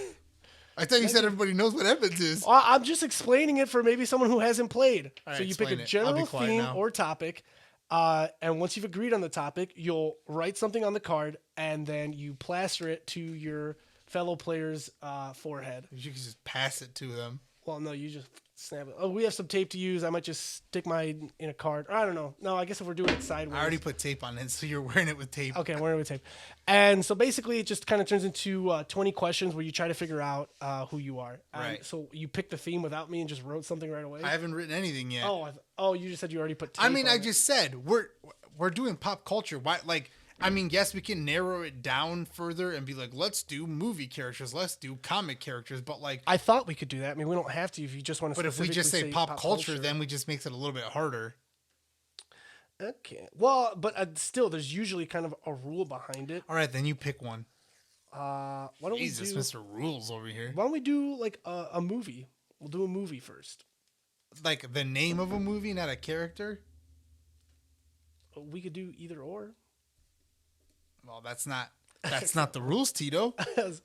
I thought you said everybody knows what headbands is. I'm just explaining it for maybe someone who hasn't played. All right, So you pick a explain it. I'll general be quiet theme now. or topic. And once you've agreed on the topic, you'll write something on the card and then you plaster it to your fellow player's forehead. You can just pass it to them. Well, no, you just snap it. Oh, we have some tape to use. I might just stick mine in a card. Or I don't know. No, I guess if we're doing it sideways. I already put tape on it, so you're wearing it with tape. Okay, we're with tape. And so basically it just kind of turns into 20 questions where you try to figure out who you are. Right. So you picked the theme without me and just wrote something right away? I haven't written anything yet. Oh, you just said you already put tape I mean, on I it. just said we're doing pop culture. Why? Like, I mean, yes, we can narrow it down further and be like, let's do movie characters, let's do comic characters, but like, I thought we could do that. I mean, we don't have to if you just want to. but if we just say pop culture, then we just makes it a little bit harder. Okay. Well, but still, there's usually kind of a rule behind it. All right, then you pick one. Why don't Jesus, we do? Mr. Rules over here. Why don't we do like a movie? We'll do a movie first. Like the name of a movie, not a character. We could do either or. Well, that's not the rules, Tito.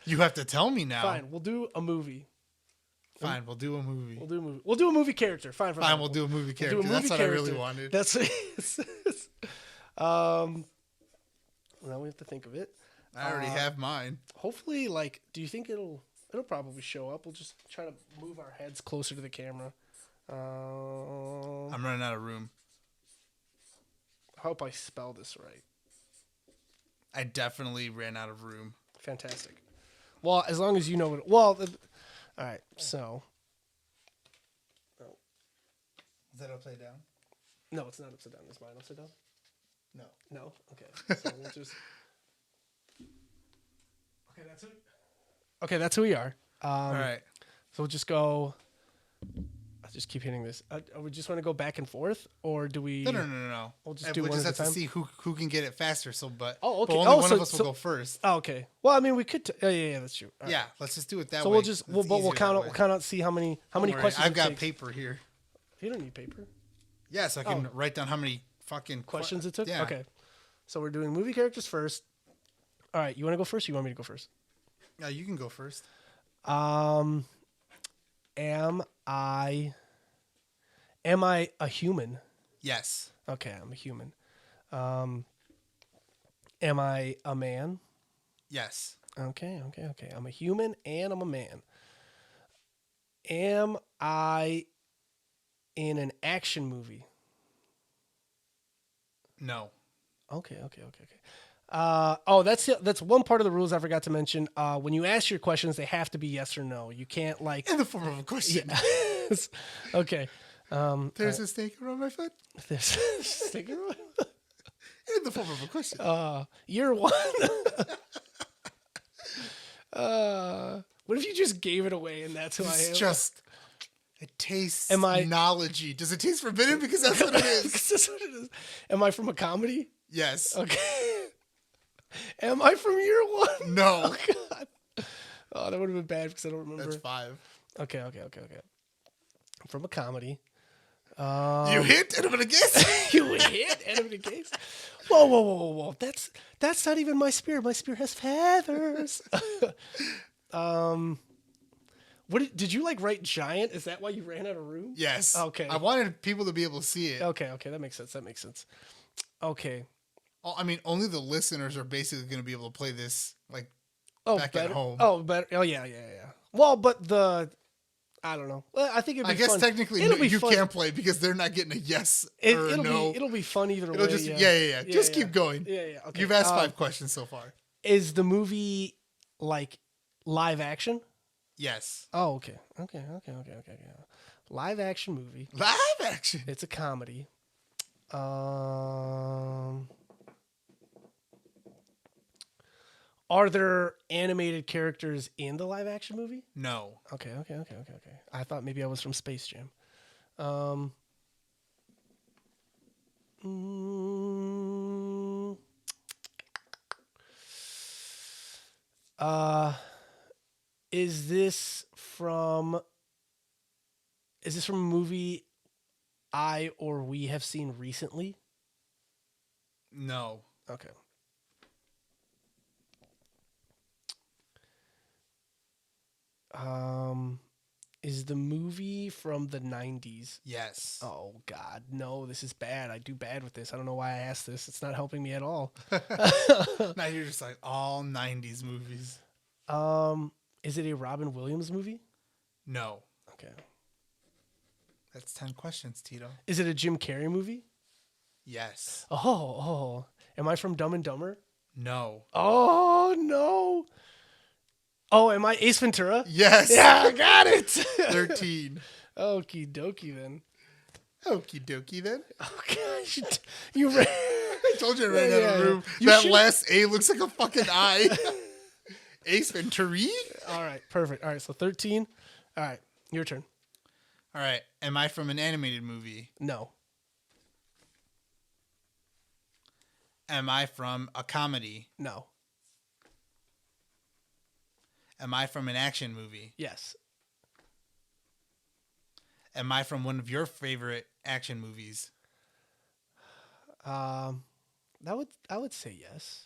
You have to tell me now. Fine, we'll do a movie. Fine, we'll do a movie. We'll do a movie. We'll do a movie character. Fine, We'll do a movie character. That's what I really wanted. That's now we have to think of it. I already have mine. Hopefully, like, do you think it'll probably show up? We'll just try to move our heads closer to the camera. I'm running out of room. I hope I spell this right. I definitely ran out of room. Fantastic. Well, as long as you know what. Well, all right. So. Is that upside down? No, it's not upside down. Is mine upside down? No. No. Okay. So we'll just. Okay, that's who we are. All right. So we'll just go. I just keep hitting this. We just want to go back and forth, or do we? No. We'll just do we one just at have a time. to see who can get it faster. So, but Okay. but only one of us will go first. Oh, okay. Well, I mean, we could. Yeah, that's true. All Yeah, right. let's just do it that So way. we'll count out. See how many questions. I've it got takes. paper here. You don't need paper. Yeah, so I can write down how many fucking Questions it took. Yeah. Okay. So we're doing movie characters first. All right. You want to go first? Or you want me to go first? Yeah, you can go first. Am I a human? Yes. Okay, I'm a human. Am I a man? Yes. Okay. I'm a human and I'm a man. Am I in an action movie? No. Okay. That's one part of the rules I forgot to mention. When you ask your questions, they have to be yes or no. You can't like In the form of a question. Yes. Okay. There's a snake around my foot. There's In the form of a question. Year one. What if you just gave it away and that's who I am? It's just it tastes Am I- knowledgy. Does it taste forbidden? Because that's what it is. That's what it is. Am I from a comedy? Yes. Okay. Am I from year one? No. Oh, God. Oh, that would have been bad because I don't remember. That's 5. Okay. I'm from a comedy. You hit and I'm gonna guess. You hit enemy case. Whoa. That's not even my spear. My spear has feathers. What did you like write giant? Is that why you ran out of room? Yes. Okay. I wanted people to be able to see it. Okay, that makes sense. Okay. I mean, only the listeners are basically going to be able to play this like Oh, back better. at home. Oh, better. Oh, yeah. Well, but I don't know. Well, I think it'd be I guess fun. technically It'll be you fun. can't play because they're not getting a yes or a no. It'll be fun either It'll way. just yeah. Just keep going. Yeah. Okay. You've asked 5 questions so far. Is the movie like live action? Yes. Oh, okay. Live action movie. Live action. It's a comedy. Are there animated characters in the live action movie? No. Okay. I thought maybe I was from Space Jam. Mm, is this from a movie I or we have seen recently? No. Okay. Is the movie from the 90s? Yes. Oh God, no! This is bad. I do bad with this. I don't know why I asked this. It's not helping me at all. Now you're just like all 90s movies. Is it a Robin Williams movie? No. Okay. That's 10 questions, Tito. Is it a Jim Carrey movie? Yes. Oh. Am I from Dumb and Dumber? No. Oh no. Oh, am I Ace Ventura? Yes. Yeah, I got it. 13. Okie dokie then. Okie dokie then. Oh gosh, you ran. I told you I ran out of room. You That should- last A looks like a fucking I. Ace Ventura? All right, perfect. All right, so 13. All right, your turn. All right. Am I from an animated movie? No. Am I from a comedy? No. Am I from an action movie? Yes. Am I from one of your favorite action movies? I would say yes.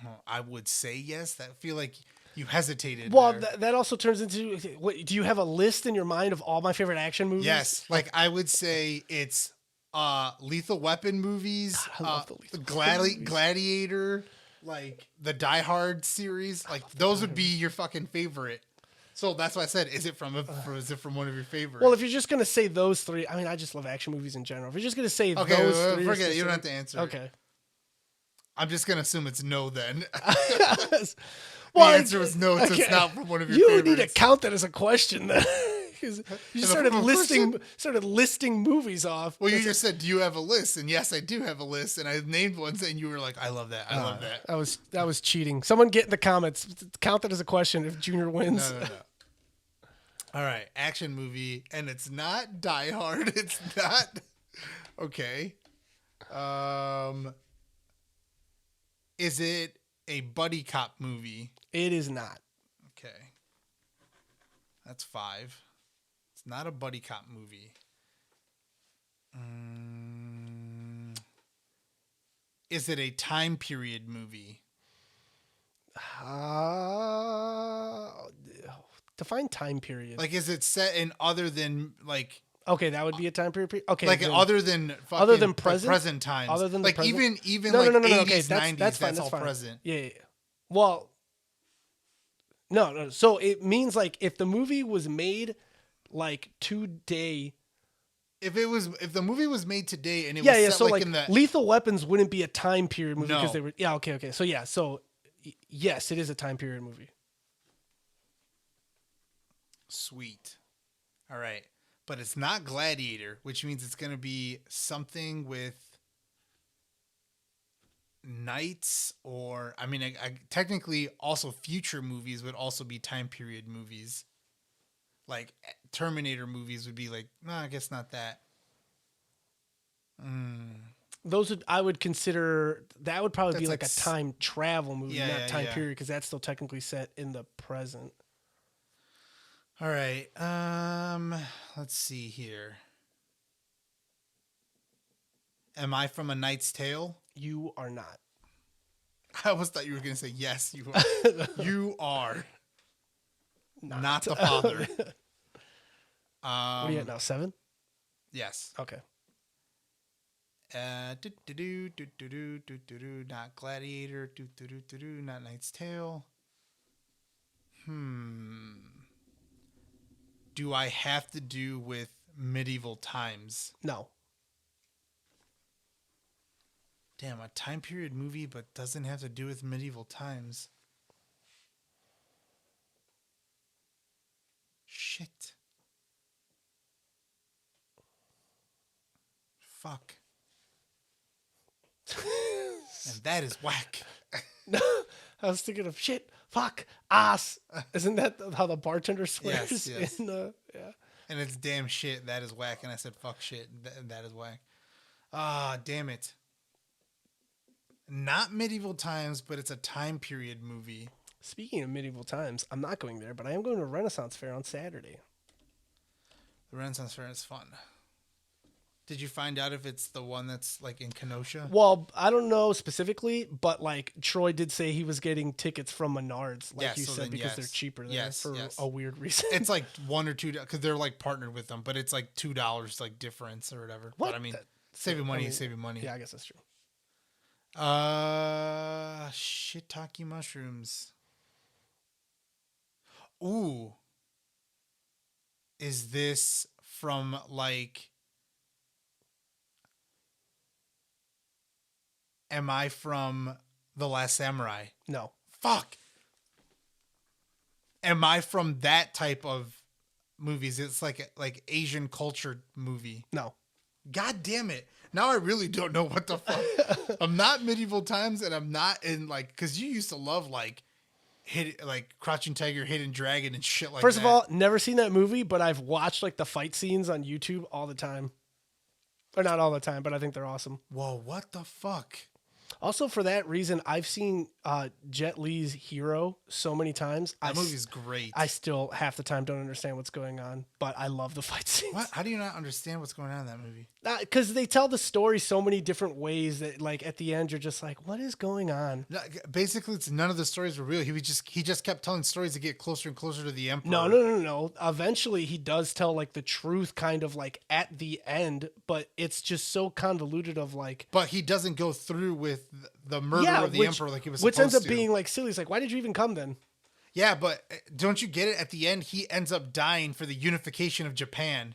Oh, I would say yes. I feel like you hesitated. Well, there. that also turns into. What, do you have a list in your mind of all my favorite action movies? Yes. Like I would say it's Lethal Weapon movies, I love the Lethal Weapon movies. Gladiator, like the Die Hard series. Like those would be your fucking favorite. So that's why I said, is it from one of your favorites? Well, if you're just gonna say those three, I mean, I just love action movies in general. If you're just gonna say okay, those three, forget it. You don't have to answer. Okay. I'm just gonna assume it's no then. Well, the answer was no, so okay. it's not from one of your You favorites. need to count that as a question then. 'Cause you As a started form of listing movies off. Well, you just said, "Do you have a list?" And yes, I do have a list, and I named ones, and you were like, "I love that. I love that." That was cheating. Someone get in the comments. Count that as a question if Junior wins. No. All right, action movie, and it's not Die Hard. It's not okay. Is it a buddy cop movie? It is not. Okay, that's 5. It's not a buddy cop movie. Is it a time period movie? Define time period. Like, is it set in other than like? Okay, that would be a time period. Okay, Like then. other than fucking, Other than like present? present times, Other than the like present? even No, like no. 80s, Okay, 90s, that's fine. that's all fine. present. Yeah. Well, no. So it means like if the movie was made like today. If the movie was made today and it Yeah. was set So like in the Lethal Weapons wouldn't be a time period movie No. because they were. Yeah. Okay. So yeah. So yes, it is a time period movie. Sweet. All right. But it's not Gladiator, which means it's going to be something with knights or, I mean, I technically also future movies would also be time period movies. Like Terminator movies would be like, no, I guess not that. Those I would consider that would probably be That's like a time travel movie, Yeah, not time yeah. period, because that's still technically set in the present. All right. Let's see here. Am I from A Knight's Tale? You are not. I almost thought you were going to say yes, you are. You are. Not the father. What are you at now? 7? Yes. Okay. Not Gladiator. Not Knight's Tale. Do I have to do with medieval times? No. Damn, a time period movie, but doesn't have to do with medieval times. Shit. Fuck. And that is whack. No, I was thinking of shit, fuck, ass. Isn't that how the bartender swears? Yes. Yeah. And it's damn shit, that is whack. And I said fuck shit, that is whack. Ah, damn it. Not medieval times, but it's a time period movie. Speaking of medieval times, I'm not going there, but I am going to a Renaissance Fair on Saturday. The Renaissance Fair is fun. Did you find out if it's the one that's like in Kenosha? Well, I don't know specifically, but like Troy did say he was getting tickets from Menards, like you said, because they're cheaper there for a weird reason. It's like $1 or $2 because they're like partnered with them, but it's like $2 like difference or whatever. What? But I mean, saving money. Yeah, I guess that's true. Shiitake mushrooms. Ooh. Is this from like... Am I from The Last Samurai? No. Fuck. Am I from that type of movies? It's like Asian culture movie. No. God damn it. Now I really don't know what the fuck. I'm not medieval times, and I'm not in like, because you used to love like Crouching Tiger, Hidden Dragon and shit like that. First of all, never seen that movie, but I've watched like the fight scenes on YouTube all the time. Or not all the time, but I think they're awesome. Whoa, what the fuck? Also, for that reason, I've seen Jet Li's Hero so many times. That movie's great. I still half the time don't understand what's going on, but I love the fight scenes. What? How do you not understand what's going on in that movie? Because they tell the story so many different ways that, like, at the end, you're just like, what is going on? No, basically, it's none of the stories were real. He just kept telling stories to get closer and closer to the Emperor. No. Eventually, he does tell, like, the truth kind of, like, at the end, but it's just so convoluted of, like... But he doesn't go through with the murder of the Emperor like he was supposed to. Which ends up to. being, like, silly. It's like, why did you even come then? Yeah, but don't you get it? At the end, he ends up dying for the unification of Japan.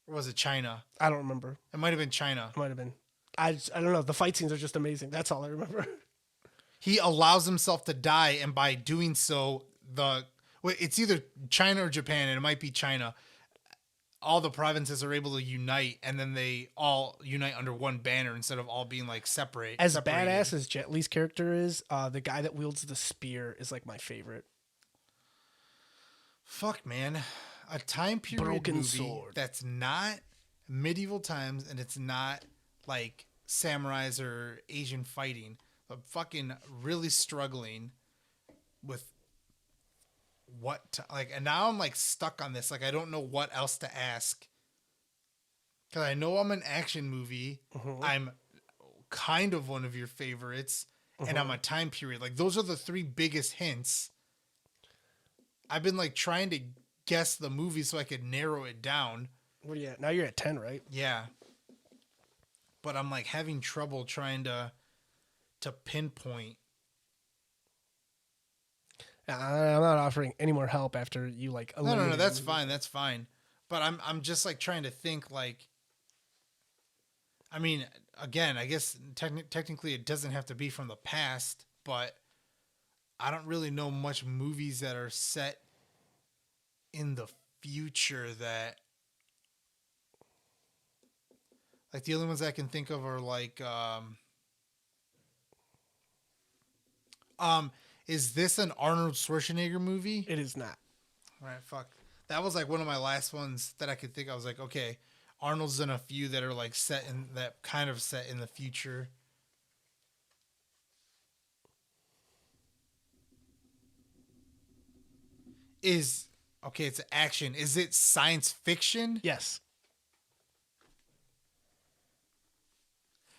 Or was it China? I don't remember. It might have been China. It might have been. I don't know. The fight scenes are just amazing. That's all I remember. He allows himself to die, and by doing so, it's either China or Japan, and it might be China. All the provinces are able to unite, and then they all unite under one banner instead of all being like separated. Badass as Jet Li's character is, the guy that wields the spear is like my favorite. Fuck, man. A time period Broken movie sword. That's not medieval times, and it's not like samurais or Asian fighting. I'm fucking really struggling with and now I'm like stuck on this. Like, I don't know what else to ask. Cause I know I'm an action movie. Mm-hmm. I'm kind of one of your favorites, and I'm a time period. Like, those are the three biggest hints. I've been like trying to guess the movie so I could narrow it down. What are you at? Now you're at 10, right? Yeah. But I'm like having trouble trying to pinpoint. I'm not offering any more help after you like. No. That's fine. That's fine. But I'm just like trying to think like. I mean, again, I guess technically it doesn't have to be from the past, but I don't really know much movies that are set in the future that. Like, the only ones I can think of are like. Is this an Arnold Schwarzenegger movie? It is not. All right, fuck. That was like one of my last ones that I could think. I was like, okay, Arnold's in a few that are like set in the future. It's action. Is it science fiction? Yes.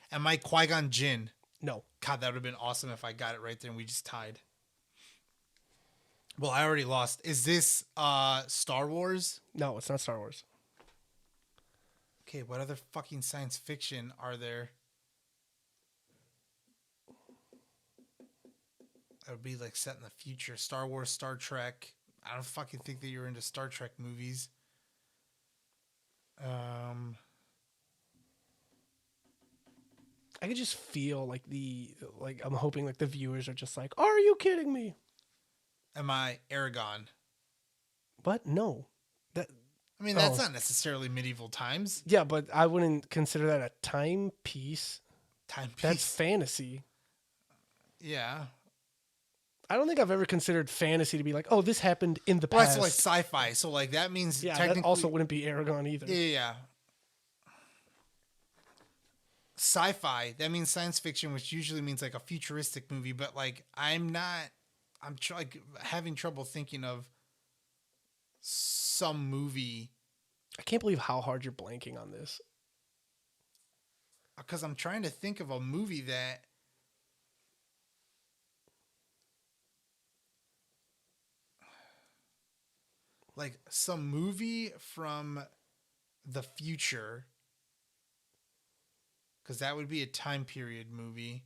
Am I Qui-Gon Jinn? No. God, that would have been awesome if I got it right there and we just tied. Well, I already lost. Is this Star Wars? No, it's not Star Wars. Okay, what other fucking science fiction are there? would be like set in the future. Star Wars, Star Trek. I don't fucking think that you're into Star Trek movies. I could just feel like I'm hoping like the viewers are just like, are you kidding me? Am I Aragon? What? No. That I mean, that's not necessarily medieval times. Yeah, but I wouldn't consider that a timepiece. Timepiece. That's fantasy. Yeah. I don't think I've ever considered fantasy to be like, oh, this happened in the Well, past. that's like sci-fi. So like that means technically that also wouldn't be Aragon either. Yeah. Sci-fi, that means science fiction, which usually means like a futuristic movie, but like I'm like having trouble thinking of some movie. I can't believe how hard you're blanking on this. Because I'm trying to think of a movie that like some movie from the future, because that would be a time period movie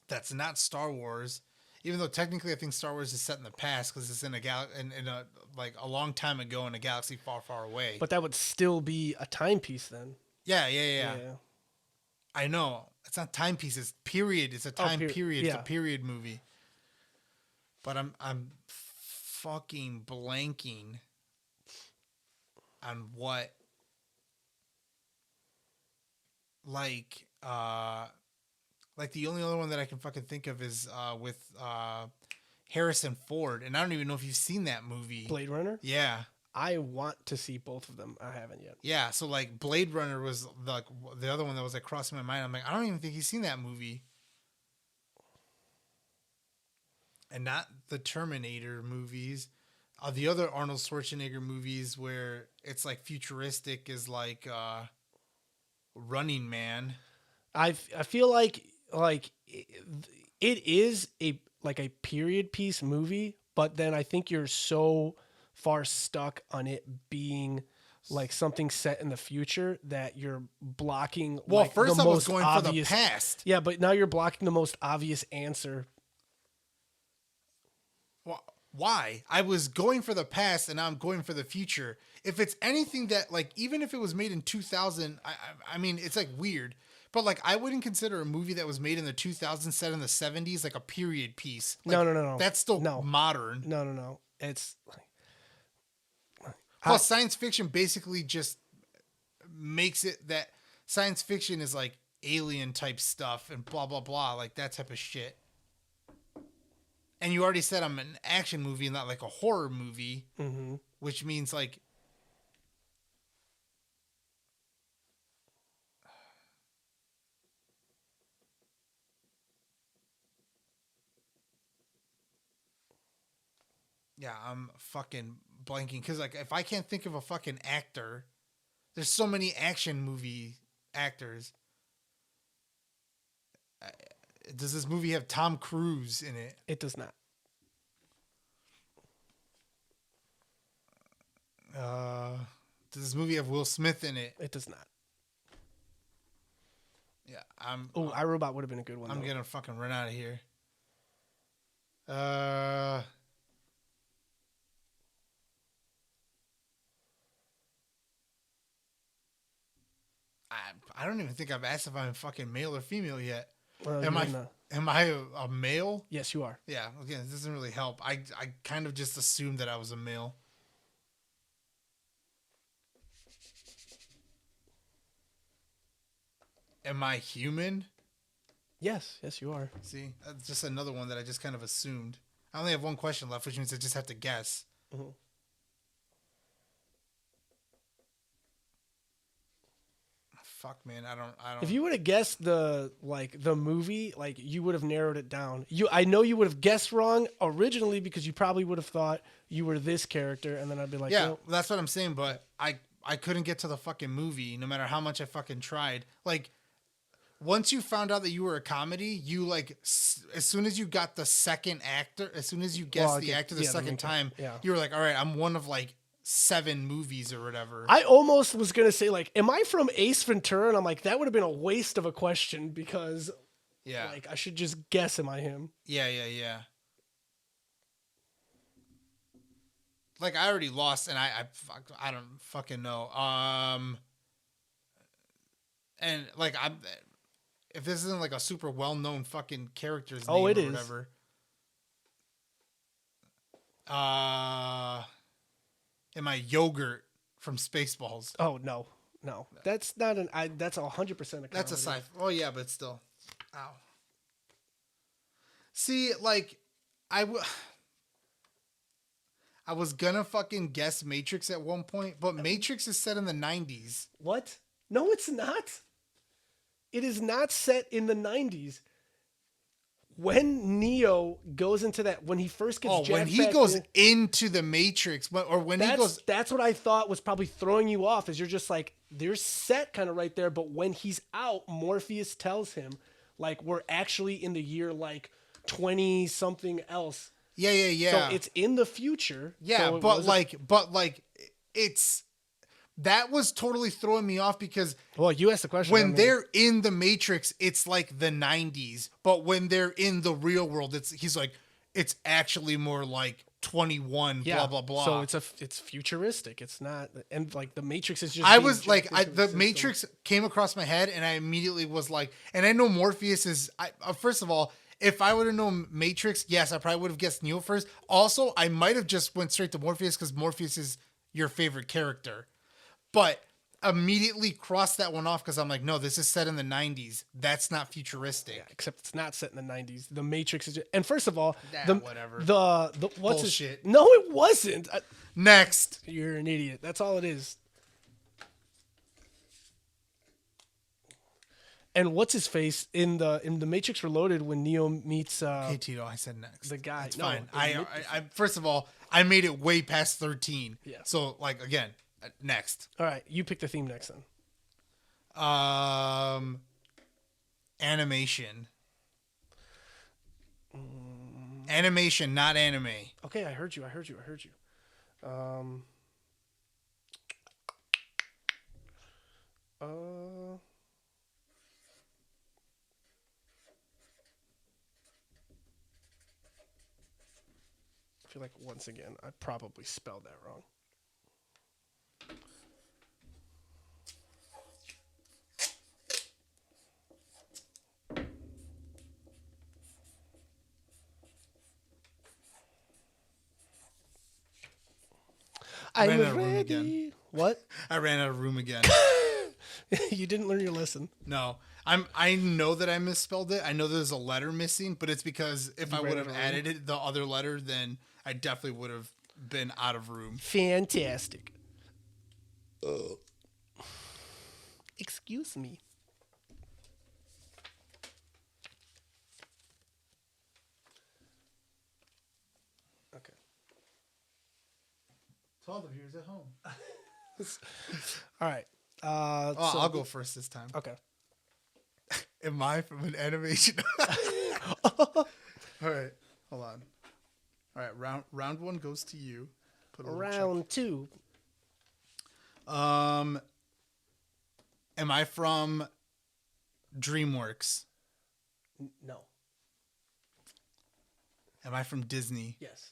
that's not Star Wars, even though technically I think Star Wars is set in the past because it's in a like a long time ago in a galaxy far, far away. But that would still be a timepiece then. Yeah. I know. It's not timepiece, it's period. It's a time period. Yeah. It's a period movie. But I'm fucking blanking on what like the only other one that I can fucking think of is with Harrison Ford, and I don't even know if you've seen that movie. Blade Runner? Yeah. I want to see both of them. I haven't yet. Yeah, so like Blade Runner was like the other one that was like crossing my mind. I'm like, I don't even think he's seen that movie. And not the Terminator movies. The other Arnold Schwarzenegger movies where it's like futuristic is like Running Man. I feel like it is a period piece movie, but then I think you're so far stuck on it being like something set in the future that you're blocking. Well, like, first the I was most going obvious, for the past. Yeah, but now you're blocking the most obvious answer. Well, why? I was going for the past and now I'm going for the future. If it's anything that like, even if it was made in 2000, I mean, it's like weird, but like I wouldn't consider a movie that was made in the 2000s set in the 70s like a period piece. Like, No. That's still modern. No. It's plus science fiction basically just makes it that science fiction is like alien type stuff and blah, blah, blah. Like that type of shit. And you already said I'm an action movie, not like a horror movie, which means like, yeah, I'm fucking blanking. Cause like, if I can't think of a fucking actor, there's so many action movie actors. Does this movie have Tom Cruise in it? It does not. Does this movie have Will Smith in it? It does not. Yeah, iRobot would have been a good one. I'm gonna fucking run out of here. I don't even think I've asked if I'm fucking male or female yet. Am I a male? Yes, you are. Yeah. Okay, this doesn't really help. I kind of just assumed that I was a male. Am I human? Yes, you are. See, that's just another one that I just kind of assumed. I only have one question left, which means I just have to guess. Mm-hmm. Fuck, man, I don't. If you would have guessed the movie, like you would have narrowed it down. I know you would have guessed wrong originally because you probably would have thought you were this character, and then I'd be like, yeah, that's what I'm saying. But I couldn't get to the fucking movie, no matter how much I fucking tried. Like, once you found out that you were a comedy, you like as soon as you got the second actor, as soon as you guessed the actor the second time, you were like, all right, I'm one of like 7 movies or whatever. I almost was gonna say like, am I from Ace Ventura? And I'm like, that would have been a waste of a question because Yeah. Like, I should just guess, am I him? Yeah. Like, I already lost, and I don't fucking know. And like if this isn't like a super well known fucking character's name It or is. whatever. Am I Yogurt from Spaceballs? Oh, no. That's not that's 100% a comedy. That's a sci-fi. Oh yeah, but still. Ow. See, like, I was gonna fucking guess Matrix at one point, but Matrix is set in the 90s. What? No, it's not. It is not set in the 90s. When Neo goes into that, when he first gets when he goes into the Matrix, or when he goes... That's what I thought was probably throwing you off, is you're just like, there's set kind of right there, but when he's out, Morpheus tells him, like, we're actually in the year, like, 20-something else. Yeah. So it's in the future. Yeah, so but it's... That was totally throwing me off because... Well, you asked the question. When they're in the Matrix, it's like the 90s. But when they're in the real world, he's like, it's actually more like 21, blah, blah, blah. So it's futuristic. It's not... And, like, the Matrix is just... I was like... the Matrix came across my head, and I immediately was like... And I know Morpheus is... first of all, if I would have known Matrix, yes, I probably would have guessed Neo first. Also, I might have just went straight to Morpheus because Morpheus is your favorite character. But immediately crossed that one off because I'm like, no, this is set in the 90s. That's not futuristic. Yeah, except it's not set in the 90s. The Matrix is... And first of all... whatever. The what's bullshit. No, it wasn't. Next. You're an idiot. That's all it is. And what's his face in the Matrix Reloaded when Neo meets... Hey, Tito, I said next. The guy. It's fine. I first of all, I made it way past 13. Yeah. So, like, again... Next. All right, you pick the theme next then. Animation. Animation, not anime. Okay, I heard you. I feel like once again I probably spelled that wrong. I ran out of room again. What? I ran out of room again. You didn't learn your lesson. No. I know that I misspelled it. I know there's a letter missing, but it's because if I would have added it, the other letter, then I definitely would have been out of room. Fantastic. Excuse me. Okay. To all the viewers at home. All right. I'll go first this time. Okay. Am I from an animation? All right. Hold on. All right. Round one goes to you. Put a Round two. Am I from DreamWorks? No. Am I from Disney? Yes.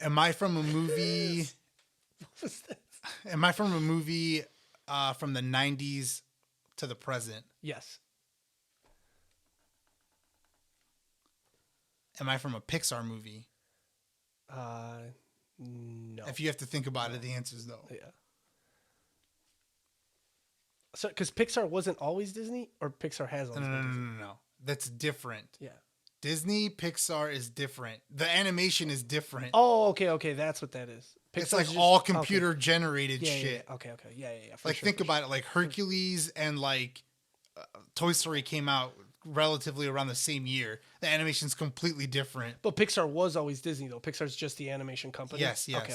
Am I from a movie? What was this? Am I from a movie from the 90s to the present? Yes. Am I from a Pixar movie? No. If you have to think about it, the answer is no. Yeah. So, because Pixar wasn't always Disney, or Pixar has always been Disney? No. That's different. Yeah. Disney, Pixar is different. The animation is different. Oh, okay. That's what that is. It's like all computer generated shit. Yeah. Okay. Yeah. Like, think about it. Like, Hercules and, like, Toy Story came out relatively around the same year. The animation's completely different. But Pixar was always Disney, though. Pixar's just the animation company. Yes. Okay.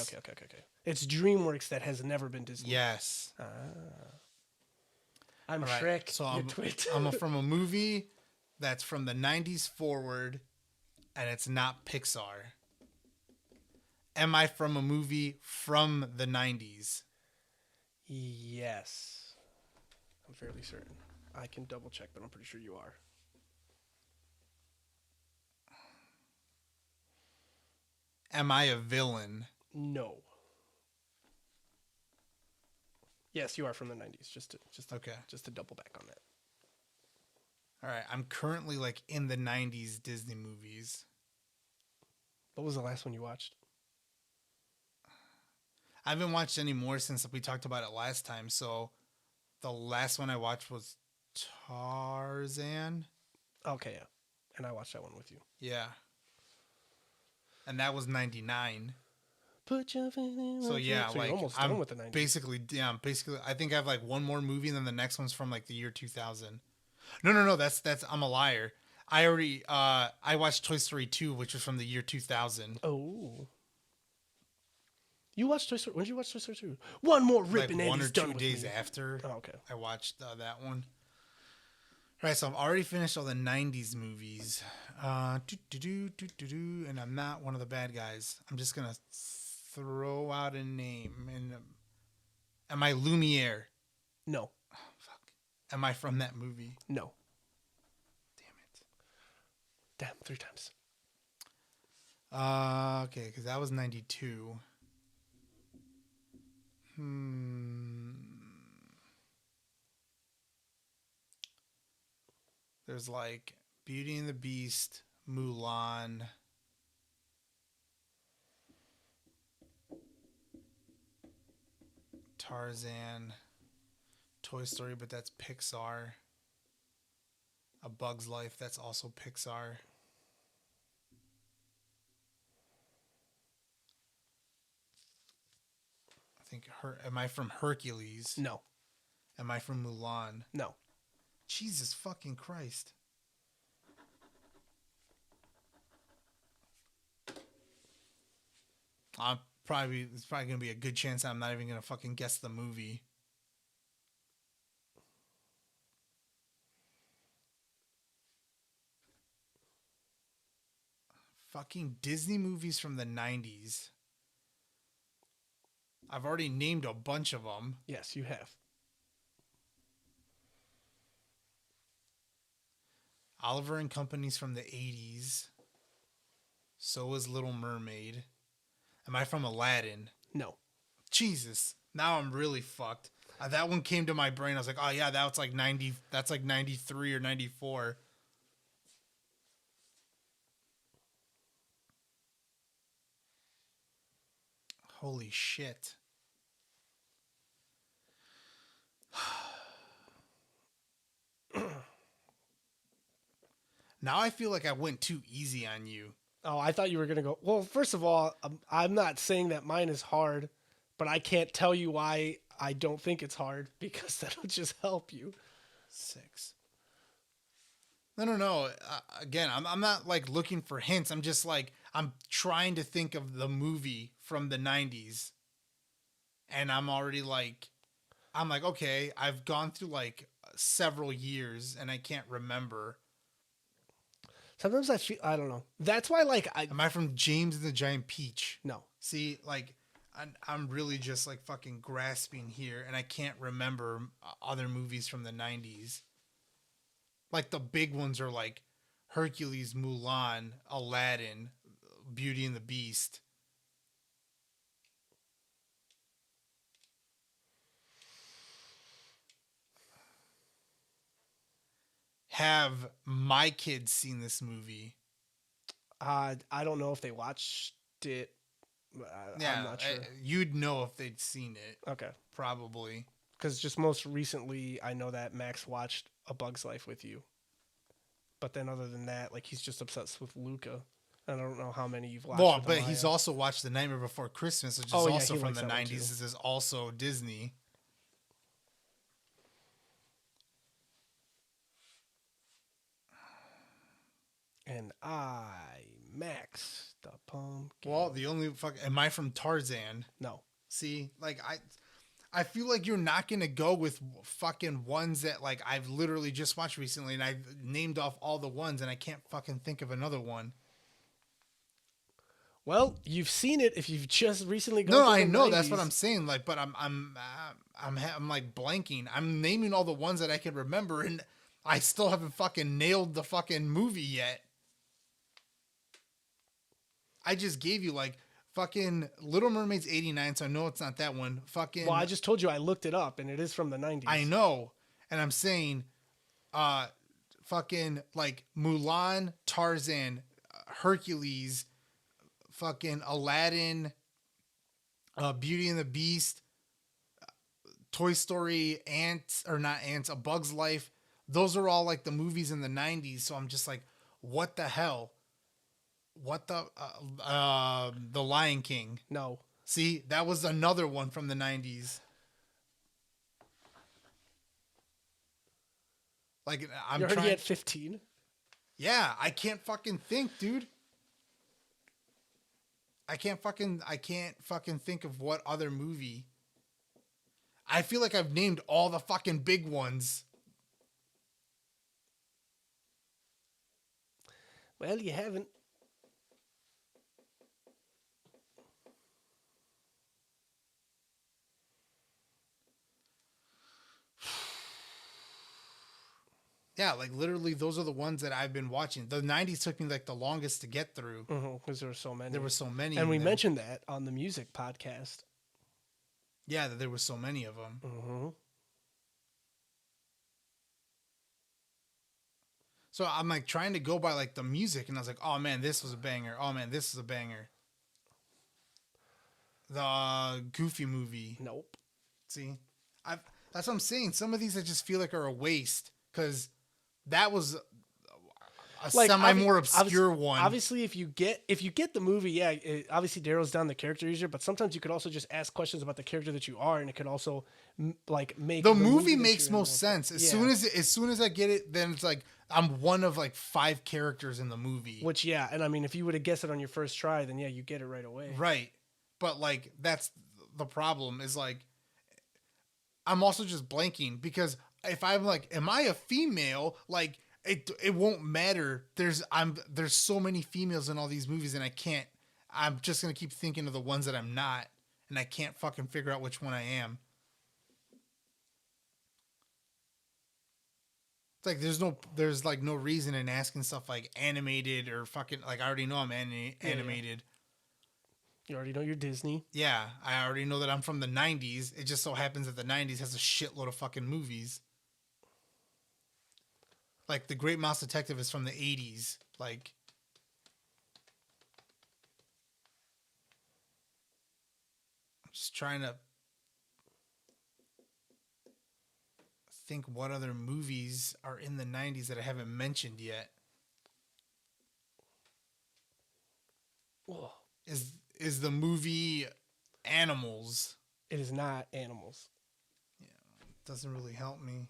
It's DreamWorks that has never been Disney. Yes. I'm right. Shrek. So I'm from a movie that's from the 90s forward, and it's not Pixar. Am I from a movie from the 90s? Yes. fairly certain. I can double check, but I'm pretty sure you are. Am I a villain? No. Yes, you are from the 90s. Okay. Just to double back on that. All right. I'm currently like in the 90s Disney movies. What was the last one you watched? I haven't watched any more since we talked about it last time. So the last one I watched was Tarzan. Okay, yeah. And I watched that one with you. Yeah. And that was 99. Put your So yeah, so like you're almost I'm done with the 90s. basically I think I have like one more movie and then the next one's from like the year 2000. No, that's I'm a liar. I already I watched Toy Story 2, which was from the year 2000. Oh. You watched Toy Story. When did you watch Toy Story 2? One more rip and Like one Andy's or two done with days me. after Oh, okay. I watched that one. All right, so I've already finished all the 90s movies. And I'm not one of the bad guys. I'm just going to throw out a name. And am I Lumiere? No. Oh, fuck. Am I from that movie? No. Damn it. Damn, 3 times. Okay, because that was 92. There's like Beauty and the Beast, Mulan. Tarzan, Toy Story, but that's Pixar. A Bug's Life, that's also Pixar. I think am I from Hercules? No. Am I from Mulan? No. Jesus fucking Christ. It's probably gonna be a good chance I'm not even gonna fucking guess the movie. Fucking Disney movies from the 90s. I've already named a bunch of them. Yes, you have. Oliver and Company's from the 80s. So is Little Mermaid. Am I from Aladdin? No. Jesus. Now I'm really fucked. That one came to my brain. I was like, oh yeah, that's like 90. That's like 93 or 94. Holy shit. Now I feel like I went too easy on you. Oh, I thought you were going to go. Well, first of all, I'm not saying that mine is hard, but I can't tell you why I don't think it's hard because that'll just help you. 6. No. Again, I'm not like looking for hints. I'm just like, I'm trying to think of the movie from the 90s. And I'm already like, okay, I've gone through like several years and I can't remember. Sometimes I don't know. That's why, like, Am I from James and the Giant Peach? No. See, like, I'm really just like fucking grasping here, and I can't remember other movies from the 90s. Like, the big ones are like Hercules, Mulan, Aladdin, Beauty and the Beast. Have my kids seen this movie? I don't know if they watched it. I'm not sure. You'd know if they'd seen it. Okay. Probably. Because just most recently, I know that Max watched A Bug's Life with you. But then other than that, like, he's just obsessed with Luca. And I don't know how many you've watched. Well, but he's also watched The Nightmare Before Christmas, which is also from the 90s. This is also Disney. And Max the pumpkin. Well, the only am I from Tarzan? No. See, like I feel like you're not gonna go with fucking ones that like I've literally just watched recently, and I've named off all the ones, and I can't fucking think of another one. Well, you've seen it if you've just recently gone. No, to I the know 90s. that's what I'm saying. Like, but I'm I'm like blanking. I'm naming all the ones that I can remember, and I still haven't fucking nailed the fucking movie yet. I just gave you like fucking Little Mermaid's 89, so I know it's not that one. Fucking. Well, I just told you I looked it up, and it is from the 90s. I know, and I'm saying, fucking like Mulan, Tarzan, Hercules, fucking Aladdin, Beauty and the Beast, Toy Story, A Bug's Life. Those are all like the movies in the 90s. So I'm just like, what the hell? What the Lion King? No. See, that was another one from the 90s. Like I'm You're already trying at 15. Yeah, I can't fucking think, dude. I can't fucking think of what other movie. I feel like I've named all the fucking big ones. Well, you haven't. Yeah, like literally those are the ones that I've been watching. The 90s took me like the longest to get through. Because there were so many. There were so many. And we mentioned that on the music podcast. Yeah, that there were so many of them. Mm-hmm. So I'm like trying to go by like the music, and I was like, oh man, this was a banger. Oh man, this is a banger. The Goofy movie. Nope. See, that's what I'm saying. Some of these I just feel like are a waste because that was a Like, more obscure one. Obviously, if you get the movie, yeah, obviously narrows down the character easier. But sometimes you could also just ask questions about the character that you are, and it could also like make the movie that makes you're in most sense. As Yeah. soon as I get it, then it's like I'm one of like 5 characters in the movie. Which yeah, and I mean, if you would have guessed it on your first try, then yeah, you get it right away. Right. But like that's the problem is like I'm also just blanking because if I'm like, am I a female? Like it won't matter. There's so many females in all these movies, and I'm just gonna keep thinking of the ones that I'm not, and I can't fucking figure out which one I am. It's like there's like no reason in asking stuff like animated or fucking like I already know I'm animated. You already know you're Disney. Yeah, I already know that I'm from the 90s. It just so happens that the 90s has a shitload of fucking movies. Like, The Great Mouse Detective is from the 80s. Like, I'm just trying to think what other movies are in the 90s that I haven't mentioned yet. Whoa. Is the movie Animals? It is not Animals. Yeah, doesn't really help me.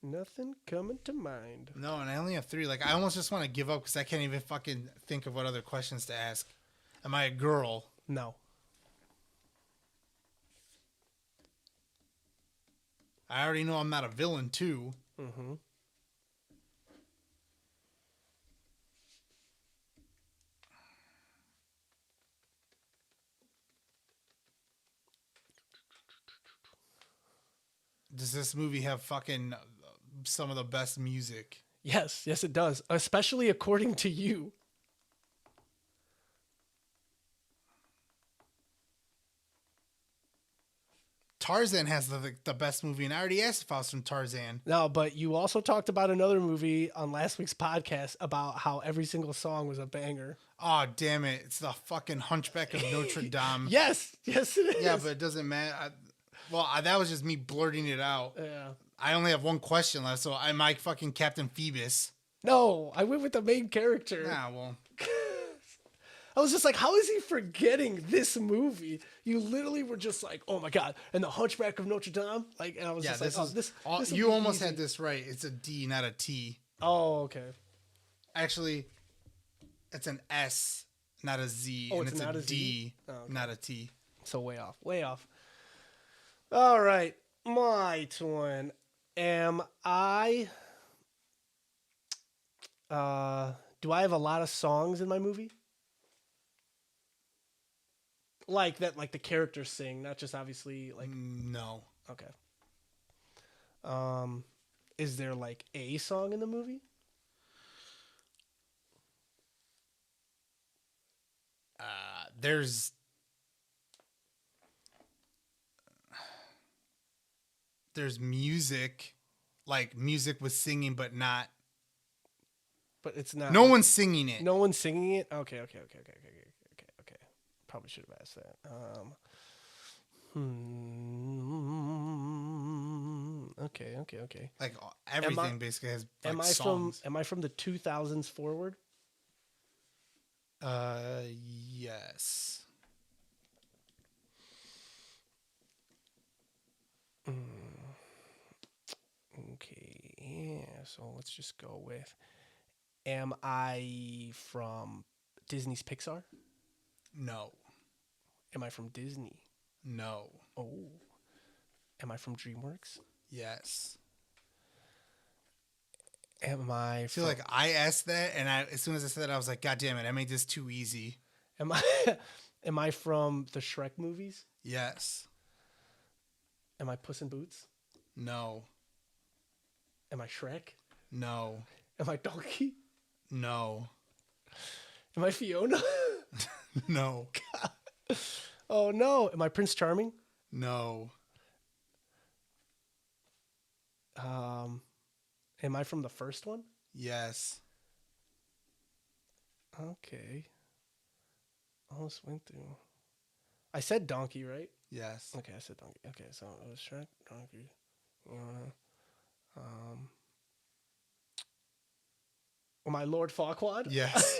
Nothing coming to mind. No, and I only have 3. Like, I almost just want to give up because I can't even fucking think of what other questions to ask. Am I a girl? No. I already know I'm not a villain, too. Mm-hmm. Does this movie have fucking some of the best music? Yes, it does. Especially according to you. Tarzan has the best movie, and I already asked if I was from Tarzan. No, but you also talked about another movie on last week's podcast about how every single song was a banger. Oh, damn it. It's the fucking Hunchback of Notre Dame. Yes, it is. Yeah, but it doesn't matter. That was just me blurting it out. Yeah. I only have one question left, so am I fucking Captain Phoebus? No, I went with the main character. Yeah, well. I was just like, how is he forgetting this movie? You literally were just like, oh my God. And the Hunchback of Notre Dame? Like, and I was just like, this you almost had this right. It's a D, not a T. Oh, okay. Actually, it's an S, not a Z. Oh, and it's not a a Z? D, Oh, okay. not a T. So way off. Way off. All right, my turn. Am I? Do I have a lot of songs in my movie? Like that, like the characters sing, not just obviously like. No. Okay. Is there like a song in the movie? There's music, like music with singing, but not. But it's not. No like, one's singing it. No one's singing it. Okay. Probably should have asked that. Okay. Like everything basically has like songs. Am I from the 2000s forward? Yes. Okay. Yeah. So let's just go with. Am I from Disney's Pixar? No. Am I from Disney? No. Oh. Am I from DreamWorks? Yes. Am I? I feel like I asked that, and as soon as I said that, I was like, "God damn it! I made this too easy." Am I? Am I from the Shrek movies? Yes. Am I Puss in Boots? No. Am I Shrek? No. Am I Donkey? No. Am I Fiona? No. Oh no! Am I Prince Charming? No. Am I from the first one? Yes. Okay. Almost went through. I said Donkey, right? Yes. Okay, I said Donkey. Okay, so it was Shrek, Donkey. Am I Lord Farquaad? Yes.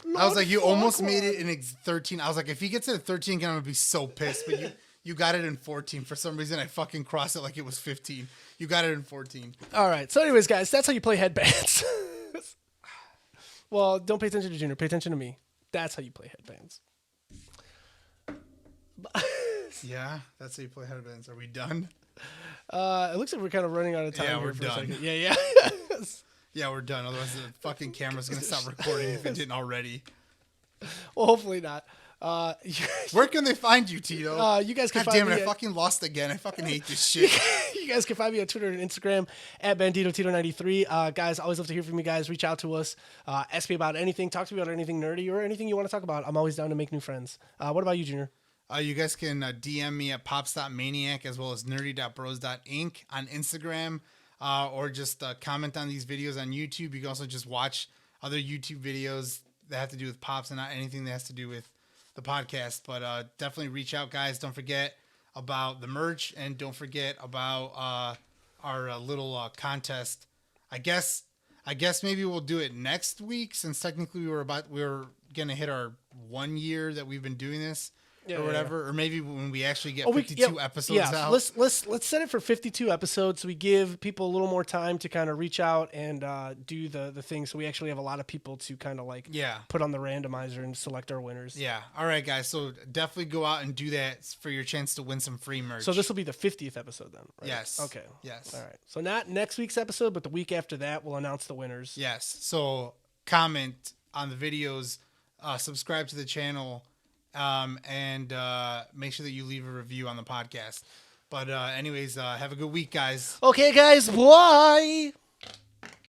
Lord I was like, you almost Farquaad. made it in 13. I was like, if he gets it at 13, I'm gonna be so pissed. But you got it in 14. For some reason, I fucking crossed it like it was 15. You got it in 14. All right. So, anyways, guys, that's how you play headbands. Well, don't pay attention to Junior. Pay attention to me. That's how you play headbands. Yeah, that's how you play headbands. Are we done? It looks like we're kind of running out of time. Yeah, here we're for a done. second. Yeah. Yeah, we're done. Otherwise, the fucking camera's gonna stop recording if it didn't already. Well, hopefully not. Where can they find you, Tito? You guys can God find damn it! me I fucking lost again. I fucking hate this shit. You guys can find me on Twitter and Instagram at BanditoTito93. Guys, I always love to hear from you guys. Reach out to us. Ask me about anything. Talk to me about anything nerdy or anything you want to talk about. I'm always down to make new friends. What about you, Junior? You guys can DM me at pops.maniac as well as nerdy.bros.inc on Instagram, or just comment on these videos on YouTube. You can also just watch other YouTube videos that have to do with Pops and not anything that has to do with the podcast. But definitely reach out, guys. Don't forget about the merch, and don't forget about our little contest. I guess maybe we'll do it next week, since technically we were gonna hit our 1 year that we've been doing this. Or whatever, or maybe when we actually get 52 episodes out. Let's set it for 52 episodes, so we give people a little more time to kind of reach out and do the thing. So we actually have a lot of people to kind of like put on the randomizer and select our winners. Yeah. All right, guys. So definitely go out and do that for your chance to win some free merch. So this will be the 50th episode then, right? Yes. Okay. Yes. All right. So not next week's episode, but the week after that, we'll announce the winners. Yes. So comment on the videos, subscribe to the channel. And make sure that you leave a review on the podcast. But anyways, have a good week, guys. Okay, guys. Bye.